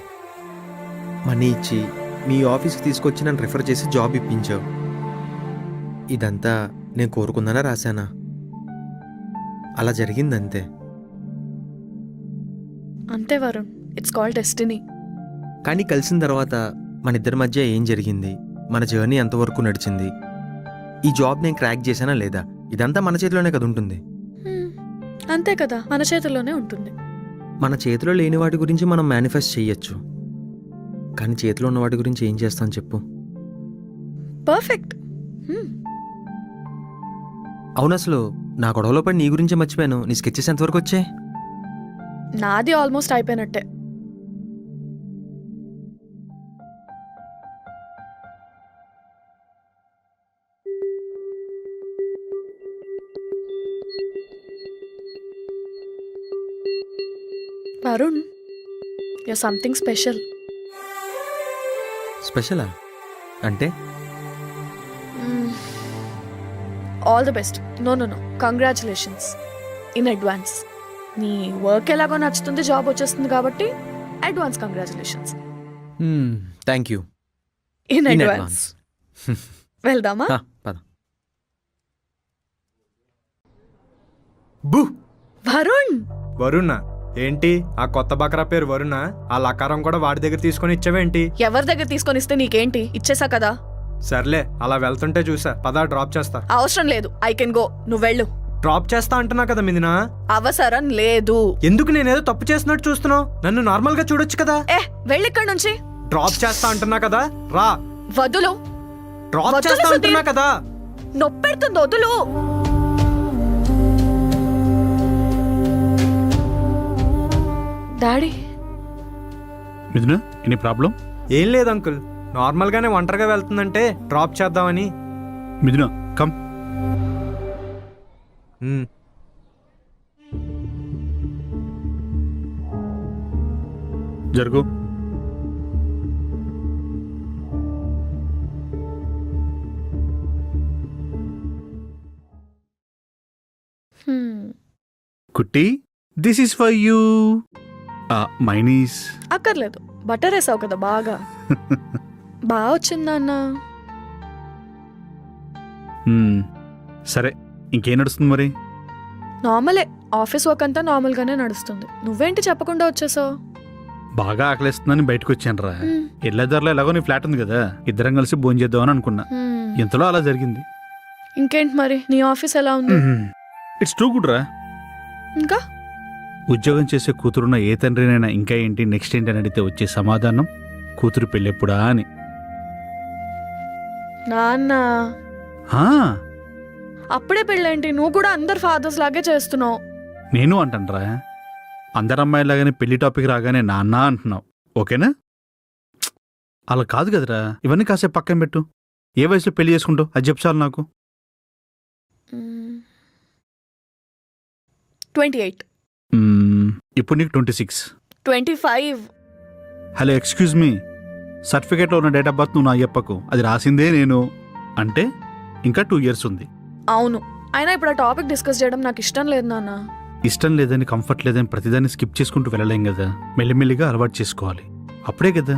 మనీ ఇచ్చి మీ ఆఫీస్కి తీసుకొచ్చి నన్ను రిఫర్ చేసి జాబ్ ఇప్పించావు, ఇదంతా నేను కోరుకుందానా రాశానా? అలా జరిగిందంతే. అంతే వరుణ్, ఇట్స్ కాల్డ్ డెస్టినీ. కానీ కలిసిన తర్వాత మన ఇద్దరి మధ్య ఏం జరిగింది, మన జర్నీ ఎంతవరకు నడిచింది, ఈ జాబ్ నేను క్రాక్ చేశానా లేదా, ఇదంతా మన చేతిలోనే కదా ఉంటుంది. అంతే కదా, మన చేతుల్లోనే ఉంటుంది. మన చేతిలో లేని వాటి గురించి మనం మేనిఫెస్ట్ చెయ్యొచ్చు, కానీ చేతిలో ఉన్న వాటి గురించి ఏం చేస్తాం చెప్పు? పర్ఫెక్ట్. అవును, అసలు నా గొడవలో పడి నీ గురించి మర్చిపోయాను. నీ స్కెచెస్ ఎంతవరకు వచ్చాయి? నాది ఆల్మోస్ట్ అయిపోయినట్టే. Varun, you something special. స్పెషలా అంటే? All the best. No, congratulations in advance. నీ వర్క్ ఎలాగో నచ్చుతుంది, జాబ్ వచ్చేస్తుంది కాబట్టి advance congratulations. Thank you. In advance. వెళ్దామా? పద. బూ వరుణ్, వరుణ్ ఏంటి ఆ కొత్త బకరా పేరు వరుణ? ఆ లకారం కూడా వాడి దగ్గర తీసుకొని ఇచ్చావేంటి? ఎవరి దగ్గర తీసుకొని ఇస్తే నీకేంటి, ఇచ్చేసా కదా. సర్లే, అలా వెళ్తుంటే చూసా. పదా, డ్రాప్ చేస్తా. అవసరం లేదు, ఐ కెన్ గో. నువ్వు వెళ్ళు. డ్రాప్ చేస్తా అంటున్నా కదా మిథున. అవసరం లేదు. ఎందుకు నేనేదో తప్పు చేస్తున్నట్టు చూస్తున్నావు? నన్ను నార్మల్ గా చూడొచ్చు కదా. వెళ్ళిక్కడి నుంచి. డ్రాప్ చేస్తా అంటున్నా కదా, రా. వదులు. డ్రాప్ చేస్తా అంటున్నా కదా. నొప్పెడుతుంది, వదులు. డాడీ, మిథున, ఎనీ ప్రాబ్లం? ఏం లేదు అంకుల్, నార్మల్ గానే ఒంటరిగా వెళ్తుందంటే డ్రాప్ చేద్దామని. మిథున, కమ్. జరుగు. కుట్టి, this is for you. Mayonnaise అక్కర్లేదు, బటర్ వేసావు కదా బాగా. బాగా వచ్చిందన్న. సరే, ఇంకేం నడుస్తుంది మరి? నార్మలే, ఆఫీస్ వర్క్ అంతా నార్మల్ గానే నడుస్తుంది. నువ్వేంటి చెప్పకుండా వచ్చేసావు? బాగా ఆకలిస్తుందని బయటకు వచ్చాను రా. ఎల్లదారిలో ఎలాగో నీ ఫ్లాట్ ఉంది కదా, ఇద్దరం కలిసి భోజనం చేద్దామని అనుకున్నా. ఇంతలో అలా జరిగింది. ఇంకేంటి మరి, నీ ఆఫీస్ ఎలా ఉంది? ఇట్స్ టూ గుడ్ రా. ఇంకా ఉద్యోగం చేసే కూతురున్న ఏ తండ్రినైనా ఇంకా ఏంటి, నెక్స్ట్ ఏంటి అని అడిగితే వచ్చే సమాధానం కూతురు పెళ్ళెప్పుడా అని. నాన్న, అప్పుడే పెళ్ళేంటి? నువ్వు కూడా అందరు ఫాదర్స్ లాగే చేస్తున్నావు. నేను అంటానురా, అందరు అమ్మాయిలాగానే పెళ్లి టాపిక్ రాగానే నాన్న అంటున్నావు, ఓకేనా? అలా కాదు కదరా, ఇవన్నీ కాసేపు పక్కన పెట్టు. ఏ వయసులో పెళ్లి చేసుకుంటావు అది చెప్పు చాలు నాకు. 28. ఇప్పుడు నీకు 26. 25. హలో, ఎక్స్క్యూజ్ మీ, సర్టిఫికేట్లో ఉన్న డేట్ ఆఫ్ బర్త్ నువ్వు నాకు చెప్పకు, అది రాసిందే నేను. అంటే ఇంకా 2 years ఉంది. అవును, అయినా ఇప్పుడు ఆ టాపిక్ డిస్కస్ చేయడం నాకు ఇష్టం లేదు నాన్న. ఇష్టం లేదని, కంఫర్ట్ లేదని ప్రతిదాన్ని స్కిప్ చేసుకుంటూ వెళ్ళలేం కదా. మెల్లిమెల్లిగా అలవాటు చేసుకోవాలి. అప్పుడే కదా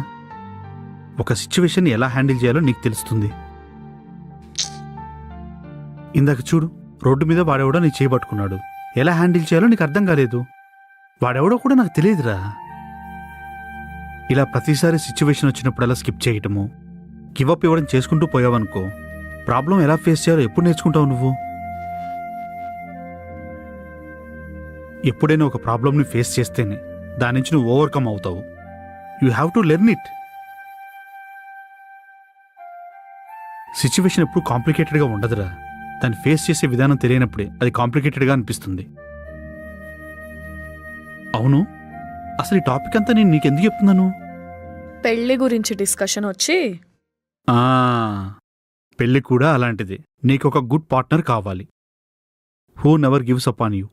ఒక సిచ్యువేషన్ ఎలా హ్యాండిల్ చేయాలో నీకు తెలుస్తుంది. ఇందాక చూడు, రోడ్డు మీద వాడెవడో నీ చేయబట్టుకున్నాడు. ఎలా హ్యాండిల్ చేయాలో నీకు అర్థం కాలేదు. వాడెవడో కూడా నాకు తెలియదురా. ఇలా ప్రతిసారి సిచ్యువేషన్ వచ్చినప్పుడు అలా స్కిప్ చేయటము, గివప్ ఇవ్వడం చేసుకుంటూ పోయావనుకో, ప్రాబ్లం ఎలా ఫేస్ చేయాలో ఎప్పుడు నేర్చుకుంటావు నువ్వు? ఎప్పుడైనా ఒక ప్రాబ్లంని ఫేస్ చేస్తేనే దాని నుంచి నువ్వు ఓవర్కమ్ అవుతావు. You have to learn it. Situation ఎప్పుడు కాంప్లికేటెడ్గా ఉండదురా. దాన్ని ఫేస్ చేసే విధానం తెలియనప్పుడే అది కాంప్లికేటెడ్గా అనిపిస్తుంది. అవును, అసలు ఈ టాపిక్ అంతా నేను నీకెందుకు చెప్తున్నాను? పెళ్లి గురించి డిస్కషన్ వచ్చి ఆ, పెళ్ళి కూడా అలాంటిది. నీకు ఒక గుడ్ పార్ట్నర్ కావాలి, who never gives up on you.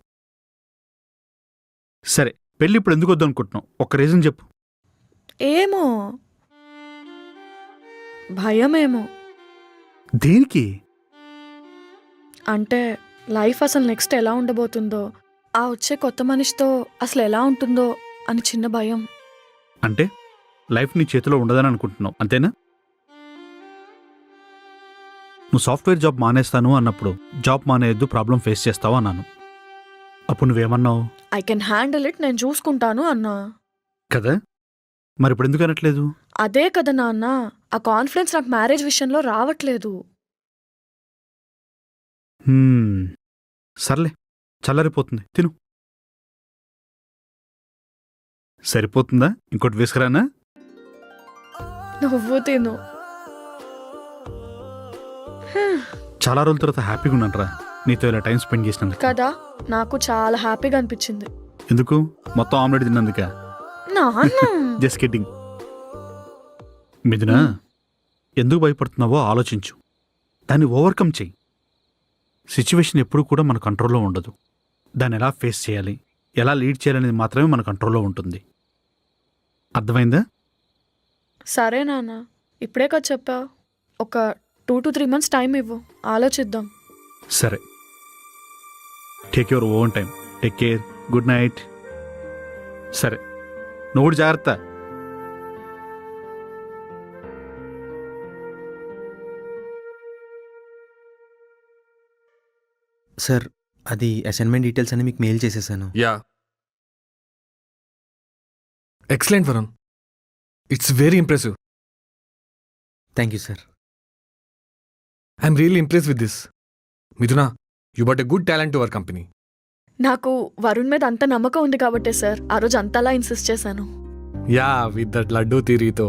సరే, పెళ్ళి ఇప్పుడు ఎందుకు వద్దు అనుకుంటున్నావు? ఒక్క రీజన్ చెప్పు. ఏమో భయమేమో. దేనికి? అంటే లైఫ్ అసలు నెక్స్ట్ ఎలా ఉండబోతుందో, ఆ వచ్చే కొత్త మనిషితో అసలు ఎలా ఉంటుందో అని చిన్న భయం. అంటే లైఫ్ నీ చేతిలో ఉండదని అనుకుంటున్నావు, అంతేనా? నువ్వు సాఫ్ట్వేర్ జాబ్ మానేస్తాను అన్నప్పుడు జాబ్ మానేయద్దు, ప్రాబ్లం ఫేస్ చేస్తావు అన్నాను. అప్పుడు నువ్వేమన్నావు? ఐ కెన్ హ్యాండిల్ ఇట్, నేను చూసుకుంటాను అన్నా కదా. మరి ఇప్పుడు ఎందుకు అనట్లేదు? అదే కదా నాన్న, ఆ కాన్ఫిడెన్స్ నాకు మ్యారేజ్ విషయంలో రావట్లేదు. సర్లే, చల్లరిపోతుంది, తిను. సరిపోతుందా? ఇంకోటి వేసుకురానా? నువ్వు తిను. చాలా రోజుల తర్వాత హ్యాపీగా ఉన్నానరా నీతో ఇలా టైం స్పెండ్ చేసినందుకు. కదా, నాకు చాలా హ్యాపీగా అనిపించింది. ఎందుకు? మొత్తం ఆమ్లెట్ తిన్నందుక? నాన్న జస్ట్ కిడ్డింగ్. మిథునా, ఎందుకు భయపడుతున్నావో ఆలోచించు, దాన్ని ఓవర్కమ్ చెయ్యి. సిచ్యువేషన్ ఎప్పుడూ కూడా మన కంట్రోల్లో ఉండదు. దాన్ని ఎలా ఫేస్ చేయాలి, ఎలా లీడ్ చేయాలనేది మాత్రమే మన కంట్రోల్లో ఉంటుంది. అర్థమైందా? సరే నాన్న, ఇప్పుడే కదా చెప్పావు. ఒక 2 to 3 months టైం ఇవ్వు, ఆలోచిద్దాం. సరే, take your own time. Take care. Good night. సరే, నువ్వు కూడా జాగ్రత్త. సార్, అది అసైన్మెంట్ డీటెయిల్స్ అని మీకు మెయిల్ చేసేసాను. Yeah, excellent Varun, it's very impressive. Thank you sir. I'm really impress with this. Mithuna, you but a good talent to our company. నాకు వరుణ్ మీద అంత నమ్మకం ఉంది కాబట్టే సార్ ఆ రోజు అంతలా ఇన్సిస్ట్ చేశాను. యా, విత్ దట్ లడ్డూ థియరీతో.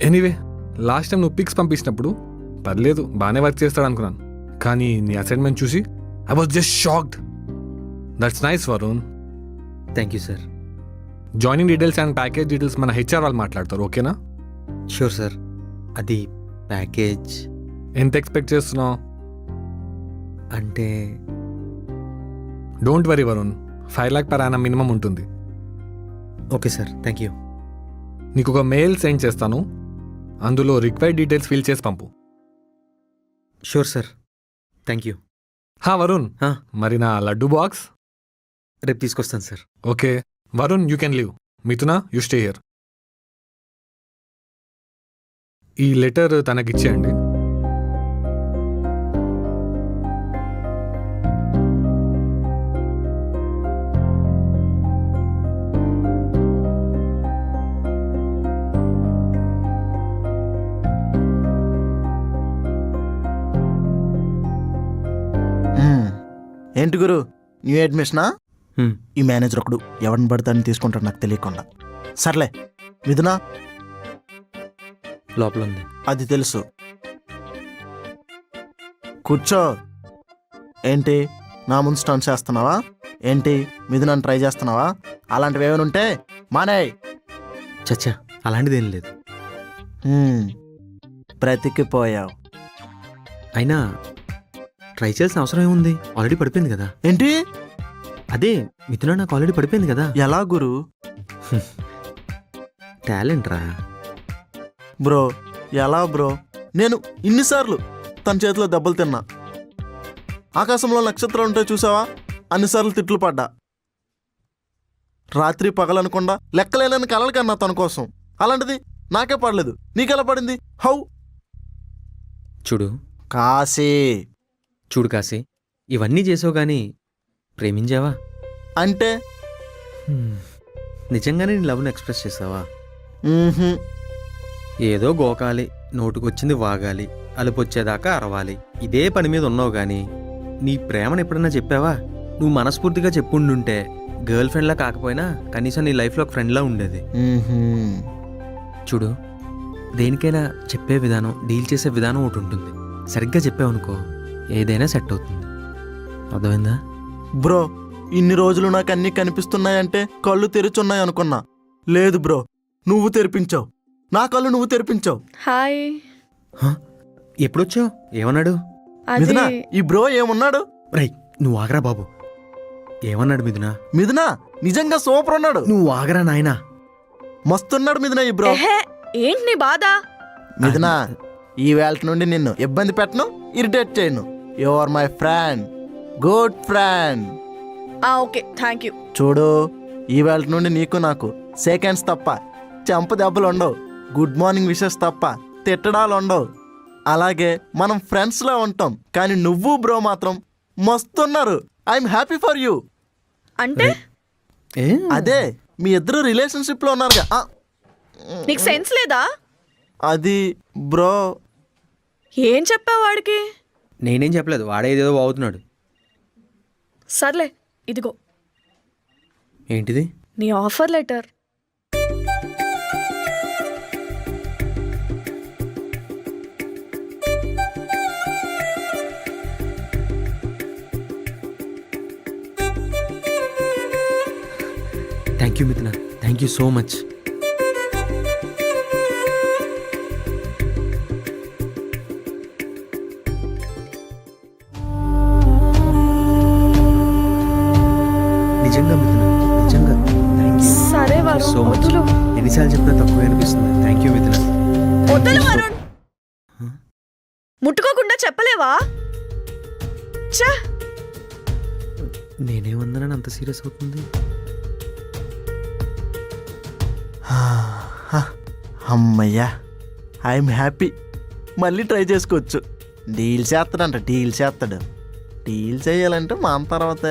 ఎనీవే, లాస్ట్ టైం నువ్వు పిక్స్ పంపించినప్పుడు పర్లేదు, బాగానే వర్క్ చేస్తాడు అనుకున్నాను. కానీ నీ అసైన్మెంట్ చూసి I was just shocked. That's nice Varun. Thank you sir. Joining details and package details మన హెచ్ఆర్ వాళ్ళు మాట్లాడతారు, ఓకేనా? Sure sir. అది ప్యాకేజ్ ఎంత ఎక్స్పెక్ట్ చేస్తున్నావు? అంటే don't worry Varun, 5 lakh per annum minimum ఉంటుంది. Okay sir, thank you. నీకు ఒక మెయిల్ సెండ్ చేస్తాను, అందులో రిక్వైర్డ్ డీటెయిల్స్ ఫిల్ చేసి పంపు. Sure sir, thank you. హా వరుణ్, మరి నా లడ్డూ బాక్స్ రేపు తీసుకొస్తాను sir. Okay Varun, you can leave. Mithuna, you stay here. ఈ లెటర్ తనకిచ్చేయండి. ఏంటి గురు, న్యూ అడ్మిషనా? Hmm. ఈ మేనేజర్ ఒకడు ఎవరిని పడతానని తీసుకుంటాడు నాకు తెలియకుండా. సర్లే మిథునా, లోపల ఉంది. అది తెలుసు. కూర్చో. ఏంటి నా ముందు స్టంట్ చేస్తున్నావా? ఏంటి మిథునాన్ని ట్రై చేస్తున్నావా? అలాంటివి ఏమైనా ఉంటే మానేయ్. చచ్చా, అలాంటిదేం లేదు. బ్రతికిపోయావు. అయినా ట్రై చేయాల్సిన అవసరం ఏముంది? ఆల్రెడీ పడిపోయింది కదా. ఏంటి? అదే, మిథున నాకు ఆల్రెడీ పడిపోయింది కదా. ఎలా గురు? టాలెంట్ రా బ్రో. ఎలా బ్రో? నేను ఇన్నిసార్లు తన చేతిలో దెబ్బలు తిన్నా. ఆకాశంలో నక్షత్రాలు ఉంటాయి చూసావా? అన్నిసార్లు తిట్లు పడ్డా. రాత్రి పగలనకుండా లెక్కలేని కలలు కన్నా తన కోసం. అలాంటిది నాకే పడలేదు, నీకెలా పడింది? హౌ? చూడు కాశీ, చూడు కాశీ, ఇవన్నీ చేసావు కానీ ప్రేమించావా? అంటే నిజంగానే నీ లవ్ని ఎక్స్ప్రెస్ చేసావా? మ్హూ. ఏదో గోకాలి, నోటుకొచ్చింది వాగాలి, అలుపొచ్చేదాకా అరవాలి, ఇదే పని మీద ఉన్నావు కానీ నీ ప్రేమను ఎప్పుడన్నా చెప్పావా? నువ్వు మనస్ఫూర్తిగా చెప్పుండుంటే గర్ల్ ఫ్రెండ్లా కాకపోయినా కనీసం నీ లైఫ్లో ఒక ఫ్రెండ్లా ఉండేది. చూడు, దేనికైనా చెప్పే విధానం, డీల్ చేసే విధానం ఒకటి ఉంటుంది. సరిగ్గా చెప్పావనుకో ఏదైనా సెట్ అవుతుంది. అర్థమైందా? బ్రో, ఇన్ని రోజులు నాకు అన్నీ కనిపిస్తున్నాయంటే కళ్ళు తెరుచున్నాయి అనుకున్నా. లేదు బ్రో, నువ్వు తెరిపించావు. నా కళ్ళు నువ్వు తెరిపించావు. హాయ్. ఎప్పుడొచ్చావు? ఏమన్నాడు? మిథునా, ఈ బ్రో ఏమున్నాడు? రై, నువ్వు ఆగరా బాబు. ఏమన్నాడు మిథునా? మిథునా నిజంగా సూపర్ ఉన్నాడు. నువ్వు ఆగరా నాయనా. మస్తున్నాడు మిథునా ఈ బ్రో. ఏంటి నీ బాధ? మిథునా, ఈ వేళ నుండి నిన్ను ఇబ్బంది పెట్టను, ఇరిటేట్ చేయను. You are my friend, good friend. Okay, thank you. చూడు, ఈ వేళ నుండి నీకు నాకు సెకండ్స్ తప్ప చెంప దెబ్బలు ఉండవు, గుడ్ మార్నింగ్ విషెస్ తప్ప తిట్టడాలు ఉండవు. అలాగే మనం ఫ్రెండ్స్లా ఉంటాం. కానీ నువ్వు బ్రో మాత్రం మస్తున్నారు. I'm happy for you. అంటే అదే మీ ఇద్దరు రిలేషన్షిప్లో ఉన్నారుగా. నీకు సెన్స్ లేదా? అది బ్రో. ఏం చెప్పావు వాడికి? నేనేం చెప్పలేదు, వాడే ఏదేదో బాగుతున్నాడు. సర్లే, ఇదిగో ఏంటిది? నీ offer letter. Thank you Mithuna, thank you so much. నిజంగా మిథునా, నిజంగా థ్యాంక్ యూ. సరే వరుణ్, సో మచ్. వదులు. ఎన్నిసార్లు చెప్పినా తక్కువ అనిపిస్తుంది. థ్యాంక్ యూ మిథునా. వద్దులు వరుణ్. ముట్టుకోకుండా చెప్పలేవా? ఛ! నేనేమన్నానని అంత సీరియస్ అవుతుంది? అమ్మయ్యా, ఐఎమ్ హ్యాపీ. మళ్ళీ ట్రై చేసుకోవచ్చు. డీల్ చేస్తాడంట, డీల్ చేస్తాడు. డీల్ చేయాలంటే మా తర్వాత